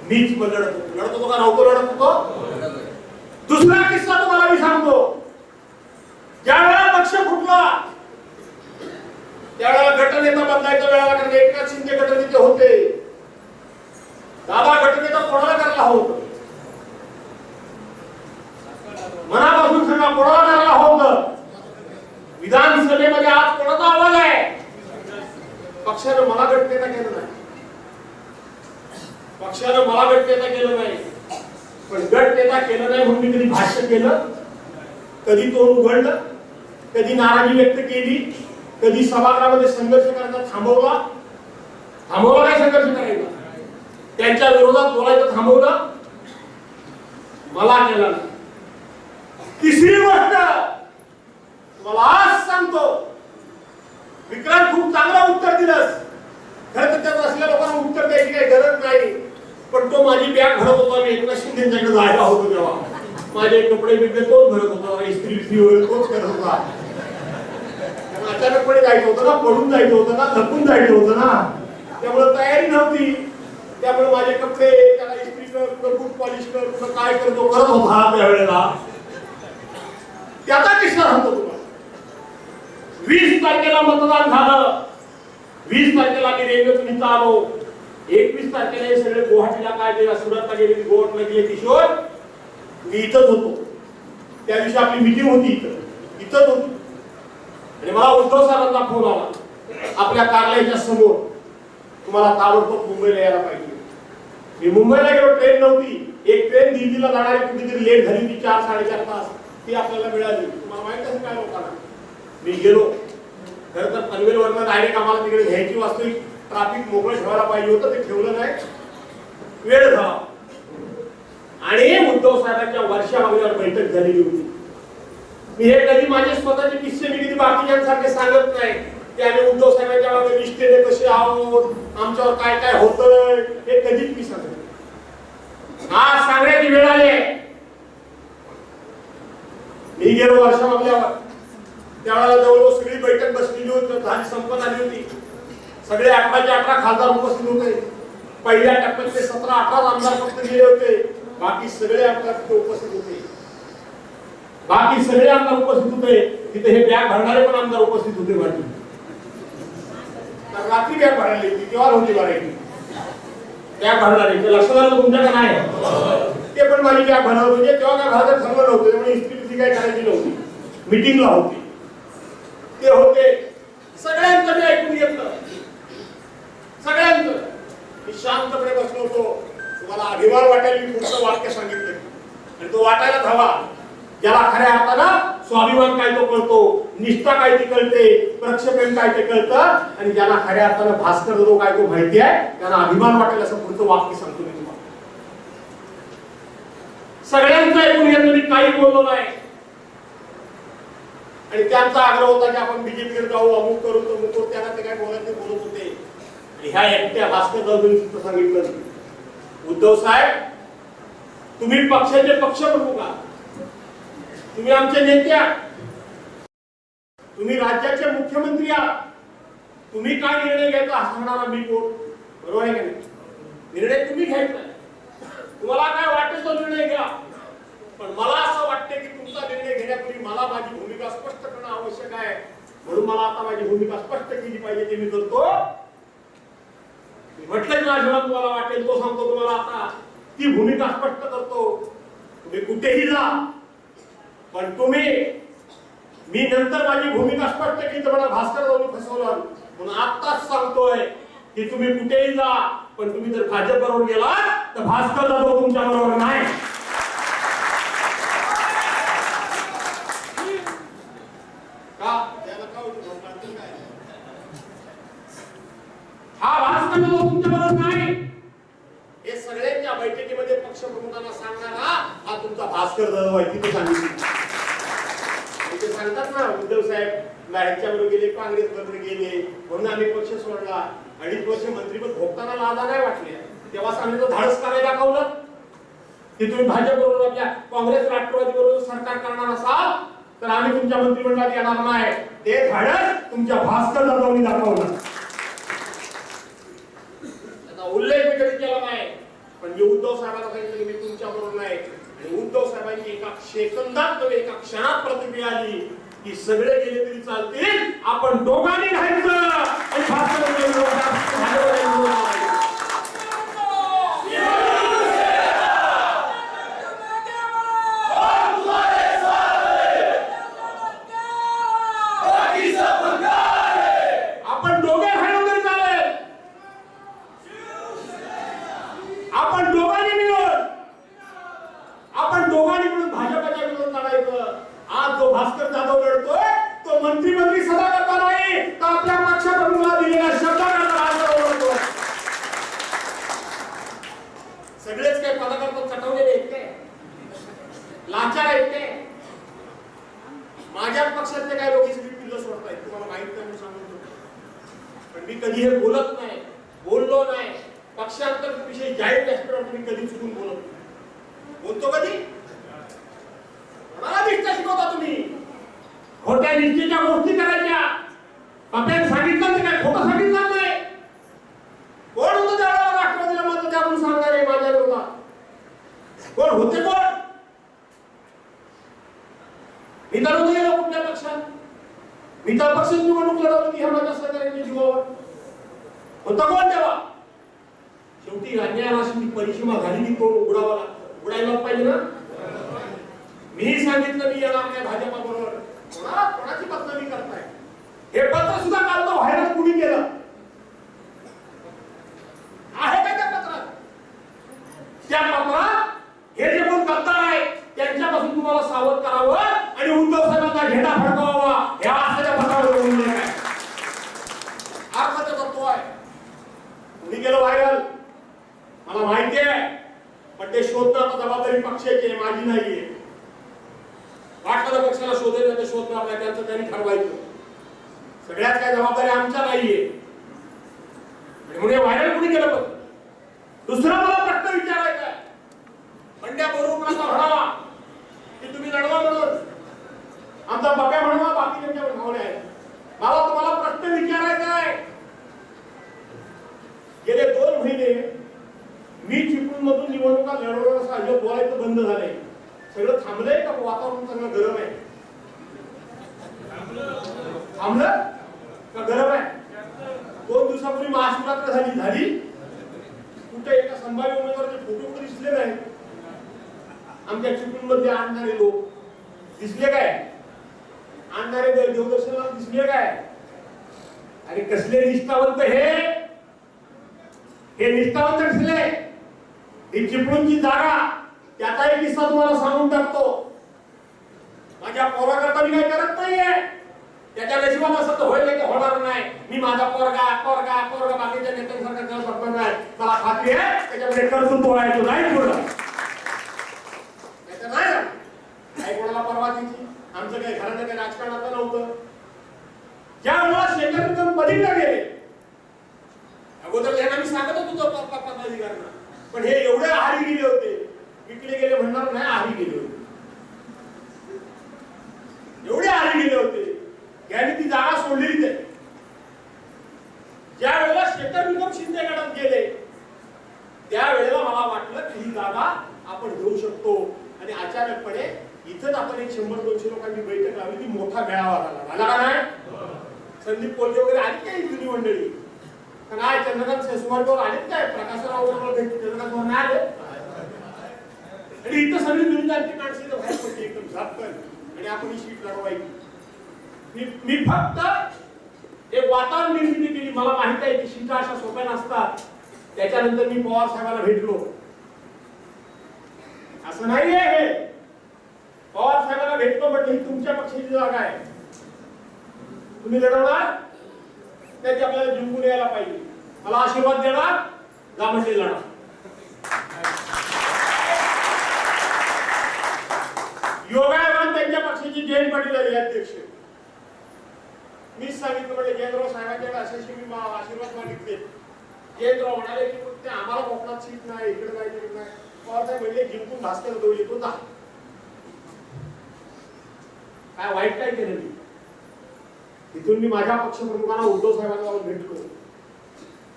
मीच लढत होतो का नव्हतो लढत होतो? दुसरा किस्सा तुम्हाला मी सांगतो. ज्या वेळेला पक्ष फुटला त्यावेळेला गटनेता बदलायचा वेळेला, कारण एकनाथ शिंदे गटनेते होते, दादा गटनेता कोणाला करायला होतं? मनापासून सांगा, कोणाला करायला होतं? विधानसभेमध्ये आज कोणाचा आवाज आहे? पक्षानं मला गटनेता केलं नाही, पक्षानं मला गटनेता केलं नाही. पण गटनेता केलं नाही म्हणून मी कधी भाष्य केलं, कधी तोंड उघडलं, कधी नाराजी व्यक्त केली, कधी सभागृहामध्ये संघर्ष करायचा थांबवला? थांबवला काय संघर्ष करायचा? त्यांच्या विरोधात बोलायचं थांबवलं? मला केला नाही. तिसरी गोष्ट तुम्हाला आज सांगतो, विक्रांत खूप चांगला उत्तर दिलंस. खरं तर त्यात असल्या लोकांना उत्तर द्यायची काही गरज नाही, पण तो माझी बॅग भरत होता. मी एकनाथ शिंदेच्याकडे जायला होतो तेव्हा माझे कपडे बिकडे तोच भरत होता, इस्त्री वगैरे तोच करत होता. अचानकपणे जायचं होतं ना, पडून जायचं होतं ना, थकून जायचं होतं ना, त्यामुळे तयारी नव्हती. त्यामुळे माझे कपडे त्याला इस्त्री कर, कुठं बूट पॉलिश कर, कुठं काय करतो करत होता त्यावेळेला. त्याचा किस्सा सांगतो तुम्हाला. 20 तारखेला मतदान झालं. 20 तारखेला मी रेल्वेतून इथं आलो. 21 तारखेला हे सगळे गुवाहाटीला काय गेला, सुरतला गेले, गोवाला गेले, किशोर मी इथंच होतो. त्या दिवशी आपली मीटिंग होती, इथंच होती. आणि मला उद्धव साहेबांचा फोन आला, आपल्या कार्यालयाच्या समोर तुम्हाला ताबडतोब मुंबईला यायला पाहिजे. मी मुंबईला गेलो, ट्रेन नव्हती. एक ट्रेन दिल्लीला जाणारी कुठेतरी लेट झाली होती, 4-4.5 तास, ती आपल्याला मिळाली. तुम्हाला माहित आहे काय लोकांना. मी गेलो. खरं तर पनवेलवरनं डायरेक्ट आम्हाला तिकडे घ्यायची वास्तविक ट्रॅफिक मोकळं ठेवायला पाहिजे होतं, ते ठेवलं नाही, वेळ झाला. आणि उद्धव साहेबांच्या वर्षामागल्यावर बैठक झालेली होती. मी हे कधी माझे स्वतःचे किस्से मी कधी बाकीच्यांसारखे सांगत नाही की आम्ही उद्धव साहेबांच्या मागे निष्ठेने कसे आहोत, आमच्यावर काय काय होतंय, हे कधीच मी सांगत नाही. आज सांगण्याची वेळ आली. मी गेलो वर्षामागल्यावर, त्यावेळेला जवळजवळ सगळी बैठक बसलेली होती, झाली संपन्न आली होती. सगळे 18चे 18 खासदार उपस्थित होते. पहिल्या टप्प्यातले 17-18 आमदार फक्त गेले होते, बाकी सगळे आमदार तिथे उपस्थित होते. बाकी सगळे आमदार उपस्थित होते. तिथे हे बॅग भरणारे पण आमदार उपस्थित होते. वाटली रात्री बॅग भरायला होती, तेव्हा होती भरायची बॅग भरणारे. लक्षात आलं तुमच्याकडे नाही? ते पण माझी बॅग भरणार होते. तेव्हा काय भरायचं ठरलं नव्हतं, त्यामुळे इस्त्री काय करायची नव्हती, मीटिंगला होती. ते होते. सगळ्यांचं मी ऐकून घेतलं, सगळ्यांचं. मी शांतपणे बसलो होतो. तुम्हाला अभिमान वाटायला मी पुढचं वाक्य सांगितलं, आणि तो वाटायला हवा. ज्याला खऱ्या अर्थानं स्वाभिमान काय तो कळतो, निष्ठा काय ती कळते, प्रक्षेपण काय ते कळतं, आणि ज्याला खऱ्या अर्थानं भास्कर जो काय तो माहिती आहे, त्यांना अभिमान वाटेल असं पुढचं वाक्य सांगतो मी तुम्हाला. सगळ्यांचं ऐकून घेतलं, मी काही बोललो नाही. आणि त्यांचा आग्रह होता की आपण बीजेपीकडे जाऊ, अमुक करू तमुक करू. त्यांना ते काय बोलायचे बोलत होते. ह्या एकट्या भास्कर जाऊन सांगितलं, उद्धव साहेब तुम्ही पक्षाचे पक्षप्रमुख आहात, तुम्ही आमचे नेते आहात, तुम्ही राज्याचे मुख्यमंत्री आहात, तुम्ही काय निर्णय घ्यायचा हा सांगणारा मी कोण? बरोबर आहे का नाही? निर्णय तुम्ही घ्यायचा. तुम्हाला काय वाटतं तो निर्णय घ्या, पण मला असं वाटतं की तुमचा निर्णय घेण्यापूर्वी मला माझी भूमिका स्पष्ट करणं आवश्यक आहे. म्हणून मला आता माझी भूमिका स्पष्ट केली पाहिजे, ते मी करतो. म्हटलं की जेव्हा तुम्हाला वाटेल तो सांगतो तुम्हाला. आता ती भूमिका स्पष्ट करतो. तुम्ही कुठेही जा, पण तुम्ही, मी नंतर माझी भूमिका स्पष्ट केली तर मला भास्कर जाऊन फसवलं. म्हणून आत्ताच सांगतोय की तुम्ही कुठेही जा, पण तुम्ही जर भाजप बरोबर गेला तर भास्कर जाधव तुमच्या बरोबर नाही. हा भास्कर जाधव तुमच्या बरोबर नाही. हे सगळ्यांच्या बैठकीमध्ये पक्षप्रमुखांना सांगणारा हा तुमचा भास्कर जाधव आहे. तिथे सांगितलं. ते सांगतात ना, उद्धव साहेब ह्यांच्याबरोबर गेले, काँग्रेस बरोबर गेले, म्हणून आम्ही पक्ष सोडला. 2.5 वर्ष मंत्रीपद भोगताना लादा नाही वाटले, तेव्हा आम्ही तो धाडस करायला दाखवलं की तुम्ही भाजप बरोबर, आपल्या काँग्रेस राष्ट्रवादी बरोबर सरकार करणार असाल तर आम्ही तुमच्या मंत्रिमंडळात येणार नाही. ते धाडस तुमच्या भास्कर जाधवनी दाखवलं. त्याचा उल्लेख मी कधी केला नाही, पण जे उद्धव साहेबांना सांगितलं की मी तुमच्या बरोबर नाही. आणि उद्धव साहेबांची एका सेकंदात, एका क्षणात प्रतिक्रिया आली की सगळे गेले तरी चालतील, आपण दोघांनी राहायचं आणि भास्कर आपण दोघे राहिलो तरी चालेल, आपण दोघांनी मिळून, आपण दोघांनी मिळून भाजपच्या विरोधात लढायचं. आज जो भास्कर जाधव लढतोय तो मंत्री सदा करता नाही, तर आपल्या मी कधी हे बोलत नाही, बोललो नाही. पक्षांतर्गत विषय जाहीर व्यासपीठावर मी कधी चुकून बोलत नाही. बोलतो कधी? मला निष्ठा शिकवता तुम्ही. खोट्या निष्ठेच्या गोष्टी करायच्या. आपल्याला सांगितलं तर काय खोटं सांगितलं नाही. कोण होतं त्यावेळेला राष्ट्रवादीला मत द्या म्हणून सांगणारे माझ्या विरोधात? कोण होते? कोण? मी तर नव्हतो गेलो कुठल्या पक्षात. मी तर पक्ष निवडणूक लढवली ह्या माझ्या सहकार्यांच्या जीवावर. होता कोण तेव्हा? शेवटी अन्यायाला अशी परिसीमा झाली तो उडायला पाहिजे ना. मी सांगितलं मी येणार नाही भाजपा बरोबर. कोणाची बदनामी करताय? हे पत्र सुद्धा काल तो व्हायरल कुणी केलं आहे का त्या पत्रात? त्या पत्रात हे जे कोण करताय आहे त्यांच्यापासून तुम्हाला सावध करावं आणि उद्धव साहेबांचा झेंडा फडकवावा हे असं त्या पत्रावर लिहिलेलं आहे. अर्थ तत्व आहे. कुणी केलं व्हायरल मला माहिती आहे, पण ते शोधणं आता जबाबदारी पक्षाची आहे, माझी नाहीये. वाटलं पक्षाला शोधेल ते शोधणार नाही, त्यांचं त्यांनी ठरवायचं. सगळ्यात काय जबाबदारी आमच्या नाहीये. म्हणून व्हायरल कुणी केलं? बघ दुसरा मला प्रश्न विचारायचा आहे. पंड्या बरोबर नका म्हणावा की तुम्ही लढवा म्हणून. आमचा बाप्या म्हणवा बाकी त्यांच्या भावने आहेत. मला तुम्हाला प्रश्न विचारायचा आहे. गेले 2 महिने मी चिपळूण मधून निवडणुका लढवणार असं अजिबात बोलायचं बंद झालंय. सगळं थांबलंय का? वातावरण चांगलं गरम आहे. थांबलं का गरम आहे? 2 दिवसापूर्वी महाशिवरात्र झाली. कुठे एका संभाव्य उमेदवाराचे फोटो कुठे दिसले नाही. आमच्या चिपळूण मध्ये आणणारे लोक दिसले काय? आणणारे देवदर्शनाला दिसले काय? आणि कसले निष्ठावंत हे निष्ठावंत दिसले. ही चिपळूणची जागा त्याचा एक किस्सा तुम्हाला सांगून टाकतो. माझ्या पोराकरता मी काही करत नाहीये. त्याच्या नशिबात असं तर होईल की होणार नाही. मी माझा पोरगा बाकीच्या नेत्यांसारखा करत शकणार नाही. मला खात्री आहे त्याच्यामध्ये कर्तृत्व आहे. तो नाही पुढं नाही काही कोणाला परवा द्यायची. आमचं काही घराचं काही राजकारणाचं नव्हतं. ज्या वेळेला शेखर निकम पलीकडे गेले अगोदर त्यांना मी सांगत होतो पदाधिकाऱ्यांना, पण हे एवढे आहारी गेले होते. विकले गेले म्हणणार नाही, आहारी गेले होते. एवढे आहारी गेले होते यांनी ती जागा सोडलेली आहे. ज्या वेळेला शेखर निकम शिंदे गटात गेले त्यावेळेला मला वाटलं की ही जागा आपण घेऊ शकतो. आणि अचानकपणे इथंच आपण एक 100-200 लोकांची बैठक लावली. ती मोठा मेळावा झाला का नाही? संदीप कोल्हे वगैरे आली काय जुनी मंडळी? काय चंद्रकांत सेसुमारकर आलेत काय? प्रकाशराव बरोबर चंद्रकांत नाही आले. आणि इथं सगळी दुनियाची माणसं इथं बाहेर पडली एकदम झापकन. आणि आपण ही सीट लढवायची. मी फक्त एक वातावरण निर्मिती केली. मला माहित आहे की सीटा अशा सोप्या नसतात. त्याच्यानंतर मी पवार साहेबांना भेटलो. असं नाहीये हे. पवार साहेबांना भेटलो म्हटलं ही तुमच्या पक्षाची जागा आहे, तुम्ही लढवणार त्याची आपल्याला जिंकून यायला पाहिजे. मला आशीर्वाद देणार जा म्हणजे लढा. योगायोगाने त्यांच्या पक्षाची जयंत पाटील आले अध्यक्ष. मीच सांगितलं म्हणजे जयंतराव साहेबांकडे अशाशी मी आशीर्वाद मागितले. जयंतराव म्हणाले की ते आम्हाला कोकणात सीट नाही, इकडे नाही, तिकडे नाही. पवार साहेब म्हणजे जिंकून भास्कर दौड येतो जा. काय वाईट काय केलं मी? तिथून मी माझ्या पक्षप्रमुखांना उद्धव साहेबांना जाऊन भेटलो.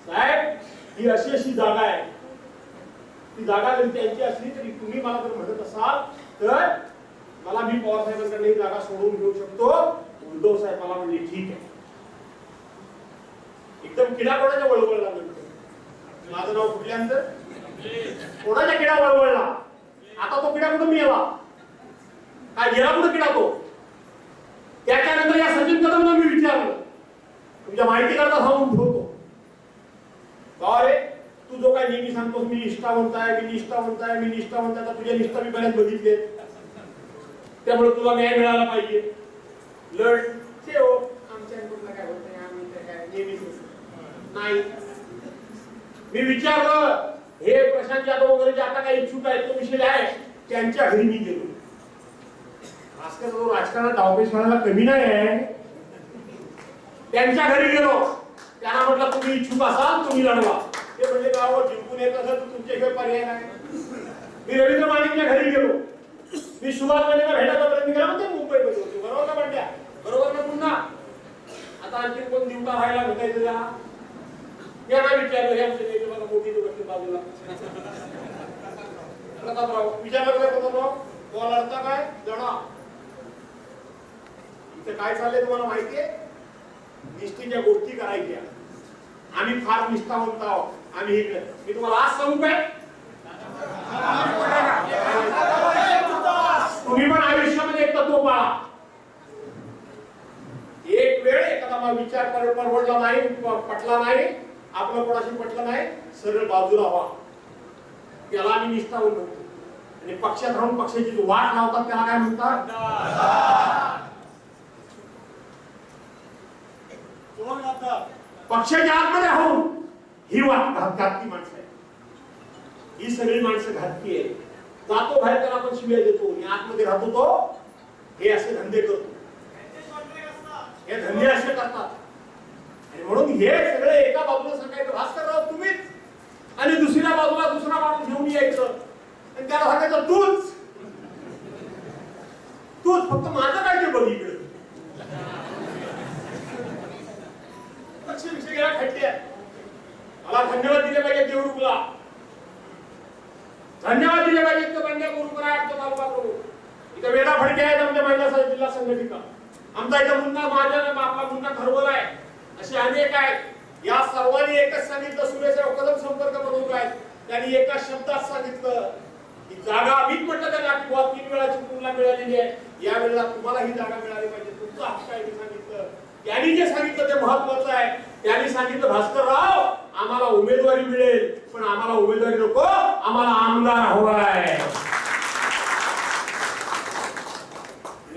साहेब ही अशी जागा आहे. ती जागा जरी त्यांची असली तरी तुम्ही मला जर म्हणत असाल तर मला मी पवार साहेबांकडे ही जागा सोडून घेऊ शकतो. उद्धव साहेब मला म्हणजे ठीक आहे. एकदम किडा कोणाच्या वळवळला नंतर माझं नाव कुठल्यानंतर कोणाच्या किडा वळवळला. आता तो किडा कुठं मिळाला? काय गेला कुठं किडा तो? त्याच्यानंतर या सचिन कदमला मी विचारलं, तुमच्या माहिती करता सांगून ठेवतो का रे तू जो काय नेहमी सांगतोस मी निष्ठावंत आहे, मी निष्ठावंत आहे, मी निष्ठावंत आहे. तुझ्या निष्ठा मी बऱ्याच बघितले, त्यामुळे तुला न्याय मिळाला पाहिजे. लढ ते हो आमच्याकडून काय होत नाही, आम्ही काय नेहमीच नाही. मी विचारलं हे प्रशांत यादव वगैरे जे आता काही इच्छुक आहेत तो विषय आहे, त्यांच्या घरी मी गेलो. भास्कर जो राजकारणात धावपेश व्हायला कमी नाही आहे. त्यांच्या घरी गेलो. त्यांना म्हटलं तुम्ही इच्छुक असाल तुम्ही लढवा. ते म्हणजे गावावर जिंकून येत असेल तर तुमच्याशिवाय पर्याय नाही. मी रवींद्र मानेच्या घरी गेलो. मी सुभाष मानेला भेटायचा प्रयत्न केला होता मुंबईमध्ये होतो. बरोबर ना बंड्या? बरोबर ना पुन्हा? आता आणखी कोण दिवटा राहायला भेटायचं त्याला? यांना विचारलं हे आमच्या इथे बघा मोठी गोष्ट बाजूला प्रतापराव विचारलं काय प्रतापराव तो लढता काय जणा इथे काय चाललंय तुम्हाला माहितीये? निष्ठेच्या गोष्टी करायच्या. आम्ही फार निष्ठावंत आहोत. आम्ही इकडे मी तुम्हाला आज सांगू काय तुम्ही पण आयुष्यामध्ये एक तत्व पाळा. एक वेळ एखादा विचार परवडला नाही पटला नाही आपलं कोणाशी पटलं नाही सरळ बाजूला व्हा. त्याला आम्ही निष्ठावंत म्हणतो. आणि पक्षात राहून पक्षाची वाट लावतात त्याला काय म्हणतात? पक्षाच्या आतमध्ये होऊन ही वाट घातकी माणसं आहे. ही सगळी माणसं घातकी आहे. जातो बाहेर त्याला आपण शिव्या देतो आणि आतमध्ये राहतो तो हे असे धंदे करतो. हे धंदे असे करतात. आणि म्हणून हे सगळे एका बाजूला सांगायचं भास्करराव तुम्हीच आणि दुसऱ्या बाजूला दुसरा माणूस घेऊन यायचं आणि त्याला सांगायचं तूच तूच फक्त माझं काय ते बघ इकडे विषय गेला खड्डे. मला धन्यवाद दिले पाहिजे देवरुखला. धन्यवाद दिले पाहिजे बंड्या गुरुकराडचा तालुका प्रमुख. इथं वेडा फडके आहेत आमच्या महिला जिल्हा संघटिका. आमचा इथं मुन्ना महाजन आपला मुन्ना खरवल आहे. असे अनेक आहेत. या सर्वांनी एकच सांगितलं सुरेशराव कदम संपर्क प्रमुख आहेत. त्यांनी एका शब्दात सांगितलं की जागा मीच म्हटलं त्यांना की 3 वेळाची तुम्हाला मिळालेली आहे. या वेळेला तुम्हाला ही जागा मिळाली पाहिजे. तुमचा हक्क आहे सांगितलं. त्यांनी जे सांगितलं ते महत्त्वाचं आहे. त्यांनी सांगितलं भास्करराव आम्हाला उमेदवारी मिळेल पण आम्हाला उमेदवारी नको आम्हाला आमदार हवाय.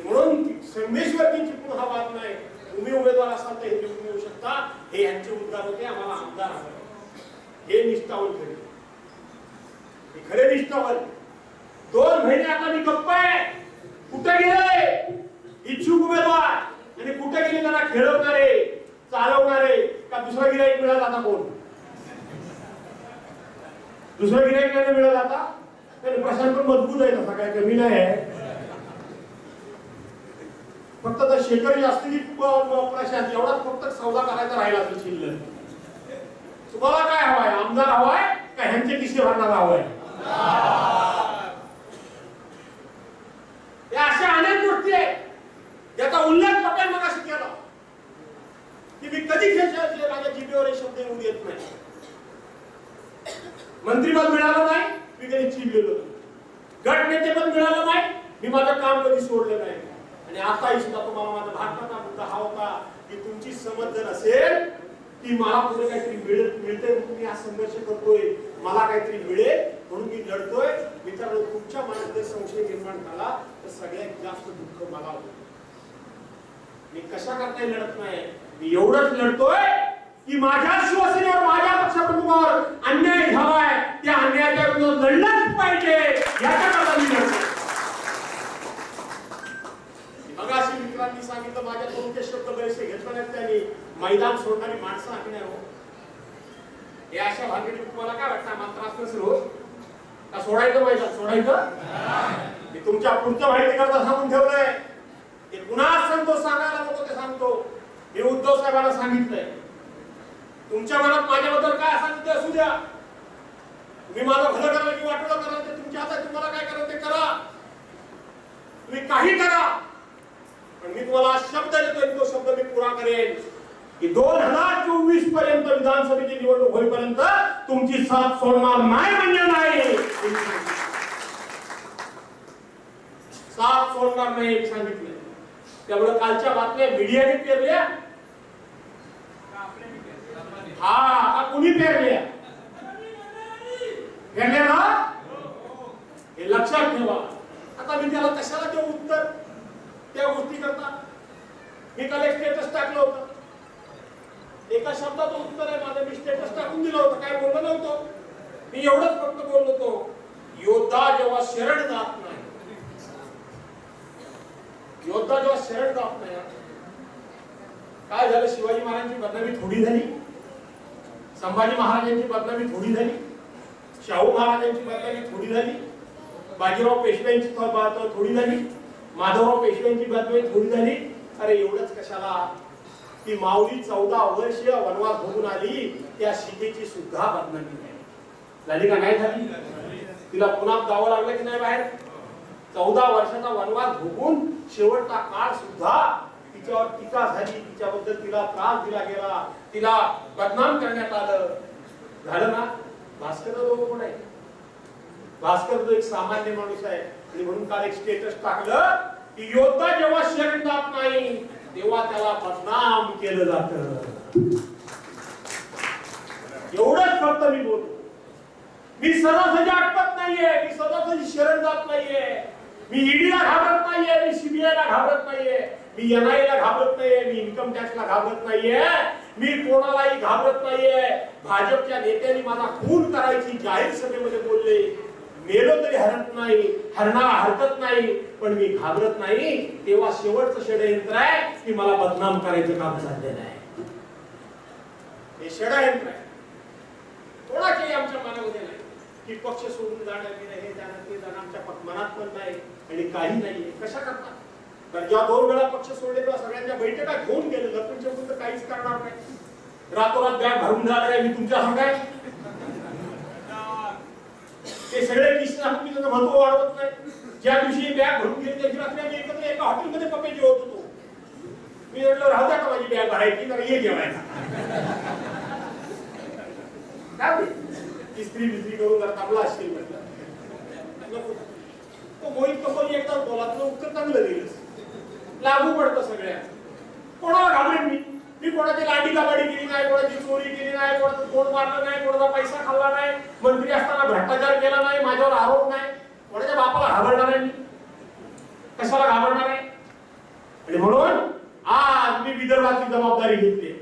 म्हणून संगमेश्वरची चिपळूण हा वाद नाही. तुम्ही उमेदवार असाल तर हे निवडून येऊ शकता. हे यांचे उद्गार होते आम्हाला आमदार हवाय. हे निष्ठावंत खरे. हे खरे निष्ठावंत. 2 महिने आता मी गप्प आहे. कुठे गेले इच्छुक उमेदवार आणि कुठे गेले त्यांना खेळवणारे चालवणारे का दुसरा गिराईक मिळाला आता कोण? दुसरा गिराईक नाही मिळाला आता. त्याने प्रशांत पण मजबूत आहे तसा काय कमी नाही आहे. फक्त तर शेखर असलेली प्रशांत एवढाच फक्त सौदा करायचा राहिला तर शिल्लक. तुम्हाला काय हवाय? आमदार हवाय का ह्यांचे किस्से भरणारा हवाय? या अशा अनेक गोष्टी आहेत याचा उल्लेख पटेल मगाशी केला की मी कधी खेळले माझ्या जिभेवर शब्द येऊन येत नाही. मंत्रीपद मिळालं नाही मी कधी चिडलेलो. गट नेतेपद मिळालं नाही मी माझं काम कधी सोडलं नाही. आणि आताही सुद्धा तुम्हाला माझा भारताचा मुद्दा हा होता की तुमची समज जर असेल की मला पुढे काहीतरी मिळते म्हणून मी हा संघर्ष करतोय मला काहीतरी मिळेल म्हणून मी लढतोय. मित्रांनो तुमच्या मनात जर संशय निर्माण झाला तर सगळ्यात जास्त दुःख मला होतं. मी कशा करता लढत नाही. मी एवढंच लढतोय की माझ्या शिवसेनेवर माझ्या पक्षप्रमुखावर अन्याय झालाय त्या अन्यायाच्या विरोधात लढलंच पाहिजे याच्याकरता मी लढतो. मगाशी मित्रांनी सांगितलं माझ्याकडून ते शब्द बरेचसे घेतले नाहीत त्यांनी. मैदान सोडणारी माणसं आम्ही नाही हो. हे अशा भानगडीत तुम्हाला काय वाटतं आम्हाला त्रास नसेल हो का? सोडायचं मैदान सोडायचं. मी तुमच्या पुढच्या माहिती करता सांगून ठेवलंय. ते पुन्हा सांगतो सांगायला नको ते सांगतो. मी उद्धव साहेबांना सांगितलंय तुमच्या मनात माझ्याबद्दल काय असाल ते असू द्या. तुम्ही माझं भलं करायला की वाटलं करायला ते तुमच्या हातात. तुम्हाला काय करायचं ते करा. तुम्ही काही करा पण मी तुम्हाला शब्द देतोय तो शब्द मी पुरा करेन की 2024 पर्यंत विधानसभेची निवडणूक होईपर्यंत तुमची साथ सोडणार नाही म्हणजे नाही. साथ सोडणार नाही सांगितलं. त्यामुळे कालच्या बातम्या मीडियाने पेरल्या हा कुणी पेरल्या पेरल्या ना हे लक्षात ठेवा. आता मी त्याला कशाला देऊ उत्तर त्या गोष्टी करता. मी काल एक स्टेटस टाकलं होतं. एका शब्दाचं उत्तर आहे माझं. मी स्टेटस टाकून दिलं होतं. काय बोललो नव्हतो मी. एवढंच फक्त बोललो होतो योद्धा जेव्हा शरण जात नाही योद्धा जेव्हा शरण जात नाही. काय झालं शिवाजी महाराजांची बदनामी थोडी झाली. संभाजी महाराजांची बदनामी थोडी झाली, शाहू महाराजांची बदनामी थोडी झाली, बाजीराव पेशव्यांची थोडी झाली, माधवराव पेशव्यांची बदनामी थोडी झाली. अरे एवढंच कशाला, ती माऊली 14 वर्ष वनवास भोगून आली, त्या सीतेची सुद्धा बदनामी झाली का नाही झाली? तिला पुन्हा जावं लागलं की नाही बाहेर? 14 वर्षाचा वनवास भोगून शेवटचा काळ सुद्धा तिच्यावर टीका झाली, तिच्याबद्दल तिला त्रास दिला गेला, तिला बदनाम करण्यात आलं. झालं ना? भास्कर कोण आहे? भास्कर जो एक सामान्य माणूस आहे, आणि म्हणून काल एक स्टेटस टाकलं की योद्धा जेव्हा शरण जात नाही तेव्हा त्याला बदनाम केलं जातं. एवढंच फक्त मी बोलतो. मी सहजासहजी अटकत नाहीये, मी सहजासहजी शरण जात नाहीये, मी ईडीला घाबरत नाहीये, मी सीबीआयला घाबरत नाहीये, मी एनआयला घाबरत नाहीये, मी इन्कम टॅक्सला घाबरत नाहीये, मी कोणालाही घाबरत नाहीये. भाजपच्या नेत्यांनी माझा खून करायची जाहीर सभेमध्ये बोलले, मेलो तरी हरत नाही, हरणाला हरकत नाही, पण मी घाबरत नाही. तेव्हा शेवटचं षडयंत्र आहे की मला बदनाम करायचं काम चाललेलं आहे. हे षडयंत्र आहे. कोणाच्याही आमच्या मनामध्ये नाही की पक्ष सोडून जाणं, हे जाणं, ते जाणं आमच्या मनात पण नाही आणि काही नाहीये. कशा करतात? तर जेव्हा 2 वेळा पक्ष सोडले तेव्हा सगळ्यांच्या बैठका घेऊन गेले. लपूनच्या पुढे काहीच करणार नाही. रातोरात बॅग भरून जाणार आहे मी तुमच्या सांगाय. ते सगळे किस्सा मी त्याचं महत्व वाढवत नाही. ज्या दिवशी बॅग भरून गेली त्याची रात्री आम्ही एकत्र एका हॉटेलमध्ये पप्पे जेवत होतो. मी म्हटलं राहू द्या का माझी बॅग भरायची, तर ये जेवायला. काय इस्त्री बिस्त्री करून जर थांबला असेल म्हटलं तो मोहित कंपनी एकदा बोला, तुला उत्तर चांगलं दिलं, लागू पडतं सगळ्या. कोणाला घाबरेन मी? मी कोणाची लांडी काबाडी केली नाही, कोणाची चोरी केली नाही, कोणाचं तोंड मारलं नाही, कोणाचा पैसा खाल्ला नाही, मंत्री असताना भ्रष्टाचार केला नाही, माझ्यावर आरोप नाही. कोणाच्या बापाला घाबरणार आहे मी? कशाला घाबरणार आहे? आणि म्हणून आज मी विदर्भाची जबाबदारी घेतली.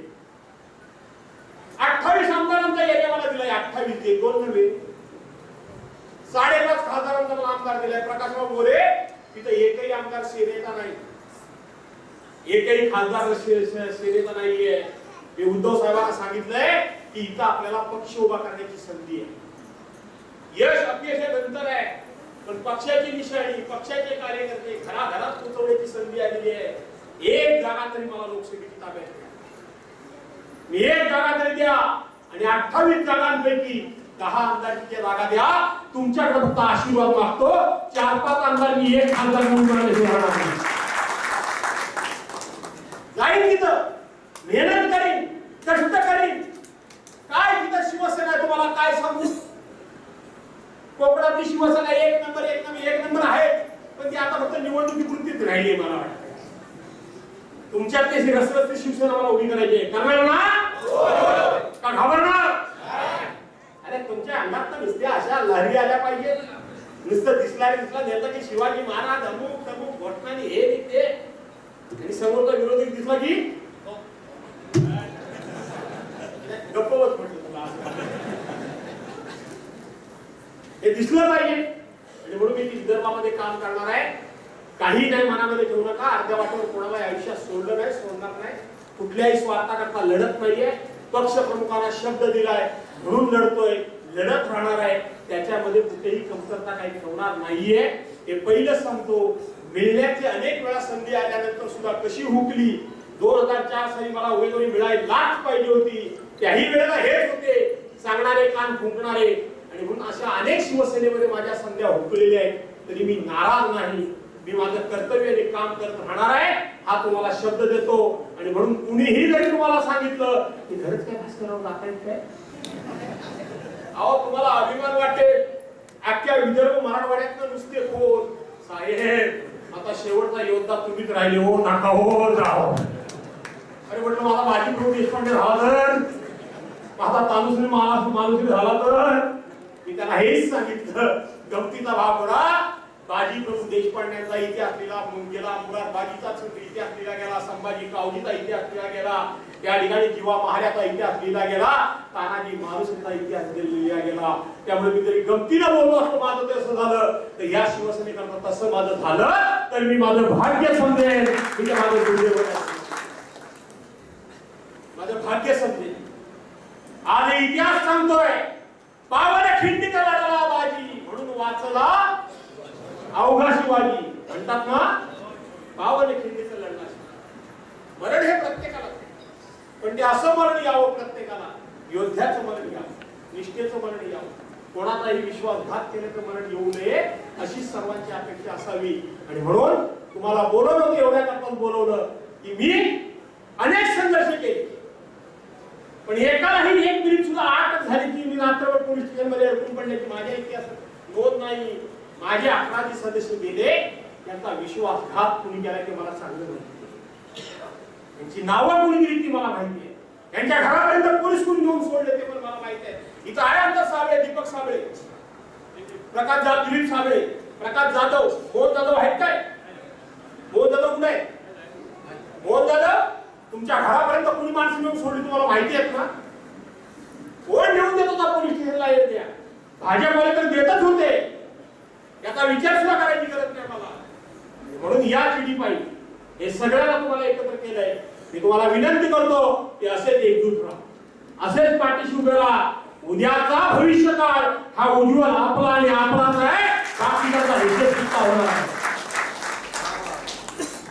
28 आमदारांचा एरिया मला दिलाय. 28 2 नव्हे, 5.5 खासदारांचा मला आमदार दिलाय. प्रकाशराव मोरे तिथं एकही आमदार सेनेचा नाही, एकही खासदार सेनेचा नाहीये. मी उद्धव साहेबांना सांगितलंय की इथं आपल्याला पक्ष उभा करण्याची संधी आहे. यश अपयश हे नंतर आहे, पण पक्षाची निशाणी, पक्षाचे कार्यकर्ते घराघरात पोहोचवण्याची संधी आलेली आहे. एक जागा तरी मला लोकसभेची ताब्यात द्या, मी एक जागा तरी द्या, आणि 28 जागांपैकी 10 आमदारकीच्या जागा द्या. तुमच्याकडे फक्त आशीर्वाद मागतो. 4-5 आमदार मी एक खासदार म्हणून जाईन, तिथं मेहनत करीन, कष्ट करीन. काय तिथं शिवसेना आहे तुम्हाला काय सांगू? कोकणातली शिवसेना एक नंबर आहे, पण ती आता फक्त निवडणुकीपुरतीच राहिली. मला वाटतं तुमच्यातली रसरसची शिवसेना मला उभी करायची आहे. करणार ना? का घाबरणार? अरे तुमच्या अंगात नुसत्या अशा लहरी आल्या पाहिजे. नुसतं दिसला नेता की शिवाजी महाराज अमुक तमुक घटनानी हे निघते, आणि समोरचा विरोधी दिसला की गप्पवत म्हटलं तुला. हे दिसलं पाहिजे. आणि म्हणून मी विदर्भामध्ये काम करणार आहे. काही नाही मनामध्ये ठेवू नका. अर्ध्या वाटेवर कोणाला आयुष्यात सोडलं नाही, सोडणार नाही. कुठल्याही स्वार्थाकरता लढत नाहीये. पक्ष प्रमुखांना शब्द दिलाय म्हणून लढतोय, लढत राहणार आहे. त्याच्यामध्ये कुठेही कमतरता काही ठेवणार नाहीये. हे पहिलं सांगतो. मिळण्याची अनेक वेळा संधी आल्यानंतर सुद्धा कशी हुकली. 2004 साली मला उमेदवारी मिळायलाच पाहिजे होती. त्याही वेळेला हेच होते सांगणारे, कान फुंकणारे. आणि म्हणून अशा अनेक शिवसेनेमध्ये माझ्या संध्या हुकलेल्या आहेत. तरी मी नाराज नाही. मी माझं कर्तव्याने काम करत राहणार आहे, हा तुम्हाला शब्द देतो. आणि म्हणून कुणीही जरी तुम्हाला सांगितलं की खरंच काय भास्करराव जातायत काय, अहो तुम्हाला अभिमान वाटेल. अख्ख्या विदर्भ मराठवाड्यातनं नुसते कोण साहेब, आता शेवटचा योद्धा तुम्हीच राहिले हो, नका हो जाओ. अरे म्हटलं माझा बाजीप्रभू देशपांडे झाला तर, माझा तानुश्री मानुश्री झाला तर. मी त्याला हेच सांगितलं. गमतीचा भाग होता. बाजीप्रभू देशपांड्यांचा इतिहास लिहिला गेला, मुरारबाजीचाच इतिहास लिहिला गेला, संभाजी कावजीचा इतिहास लिहिला गेला, त्या ठिकाणी जीवा महाराचा इतिहास लिहिला गेला, तानाजी मालुसरेचा इतिहास लिहिला गेला. त्यामुळे मी जरी गमतीनं बोललो असतो माझं तसं झालं, तर या शिवसेनेकरता तसं माझं झालं तर मी माझं भाग्य समजेन. मी माझं दुर्दैव माझं भाग्य समजेन. आज इतिहास सांगतोय पावन खिंडीचा लढला बाजी म्हणून वाचला अवघा शिवाजी. म्हणतात ना पावन खिंडीचा लढला. मरण हे प्रत्येकाला, पण ते असं मरण यावं प्रत्येकाला, योद्ध्याचं मरण यावं, निष्ठेचं मरण यावं, कोणाचाही विश्वासघात केल्याचं मरण येऊ नये अशी सर्वांची अपेक्षा असावी. आणि म्हणून तुम्हाला बोलवलं होतं, एवढ्या करताच बोलवलं की मी अनेक संघर्ष केले, पण एकालाही एक मिनिट सुद्धा आठ झाली की मी रात्रभर पोलीस स्टेशन मध्ये अडकून पडण्याची माझ्या इतिहासात नोंद नाही. माझे 11 सदस्य गेले, त्यांचा विश्वासघात कुणी केला ते मला चांगलं माहिती, त्यांची नावं कुणी दिली ती मला माहिती आहे, त्यांच्या घरापर्यंत पोलीस कुणी घेऊन सोडले ते पण मला माहिती आहे. इथं आहे आमचा साबळे, दीपक साबळे, प्रकाश जाधव, दिलीप साबळे, प्रकाश जाधव, मोहन जाधव आहेत काय? मोहन जाधव कुठे आहे? मोहन जाधव तुमच्या घरापर्यंत कुणी माणसं घेऊन सोडली तुम्हाला माहिती आहेत ना? कोण घेऊन देत होता पोलीस स्टेशनला? येत्या भाजपवाले तर देतच होते, याचा विचार सुद्धा करायची गरज नाही मला. म्हणून या पिढी पाहिजे हे सगळ्यांना तुम्हाला एकत्र केलंय. मी तुम्हाला विनंती करतो की असेच एकजूट राहा, असेच पाठीशी उभे राहा. उद्याचा भविष्यकाळ हा उज्ज्वल आपला आणि आपलाच आहे. बाकीचा हिशेब चुकता होणार आहे,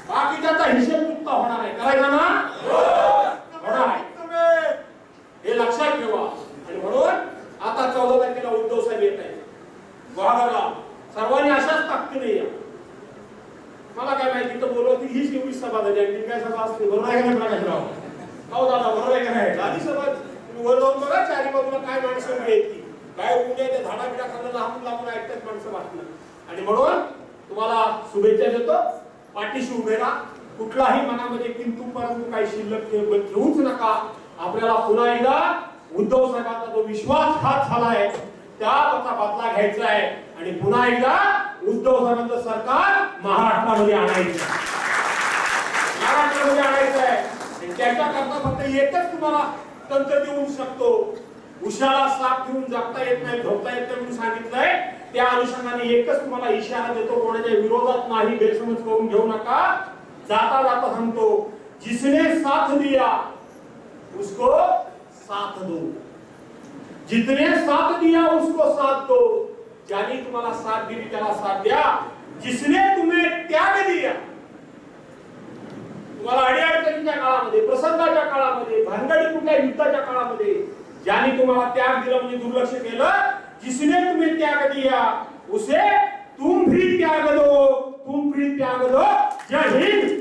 बाकीचा हिशेब चुकता होणार आहे. करायचा ना? होणार आहे, हे लक्षात ठेवा. आणि म्हणून आता 14 तारखेला उद्धव साहेब येत आहे गुहागरला. सर्वांनी अशाच ताकदीने या. मला काय माहिती तर बोलवती हीच एवढी सभा झाली आणि काय सभा असते, बरोबर आहे का नाही प्रकाशराव? हो दादा, बरोबर आहे का नाही? आधी सभा वर जाऊन बघा चारी बाजूला काय माणसं उभी आहेत, काय उद्या त्या झाडा बिडा खाल्लं लांबून लांबून ऐकतात माणसं वाटणं. आणि म्हणून तुम्हाला शुभेच्छा देतो, पाठीशी उभे राहा. कुठलाही मनामध्ये किंतु परंतु काही शिल्लक ठेवूच नका. आपल्याला पुन्हा एकदा उद्धव साहेबांचा जो विश्वासघात झालाय त्याचा बदला घ्यायचा आहे आणि पुन्हा एकदा उद्धव साहेबांचं सरकार महाराष्ट्रामध्ये आणायचं, महाराष्ट्रामध्ये आणायचं आहे. त्याच्याकरता फक्त एकच तुम्हाला तंत्र देऊ शकतो, उशाला साप घेऊन जगता येत नाही, झोपता येत नाही म्हणून सांगितलंय. त्या अनुषंगाने एकच तुम्हाला इशारा देतो, कोणाच्या विरोधात नाही, गैरसमज करून घेऊ नका. जाता जाता सांगतो, जिसने साथ दिया उसको साथ दो, जितने साथ दिया उसको साथ दो. ज्याने तुम्हाला साथ दिली त्याला साथ द्या. जिसने तुम्हें त्याग दिया, तुम्हाला अडीअडचणीच्या काळामध्ये, प्रसंगाच्या काळामध्ये, भानगडी कुठल्या युद्धाच्या काळामध्ये ज्याने तुम्हाला त्याग दिला म्हणजे दुर्लक्ष केलं, जिसने तुम्हें त्याग दिया उसे तुम भी त्याग दो, तुम भी त्याग दो. जय हिंद.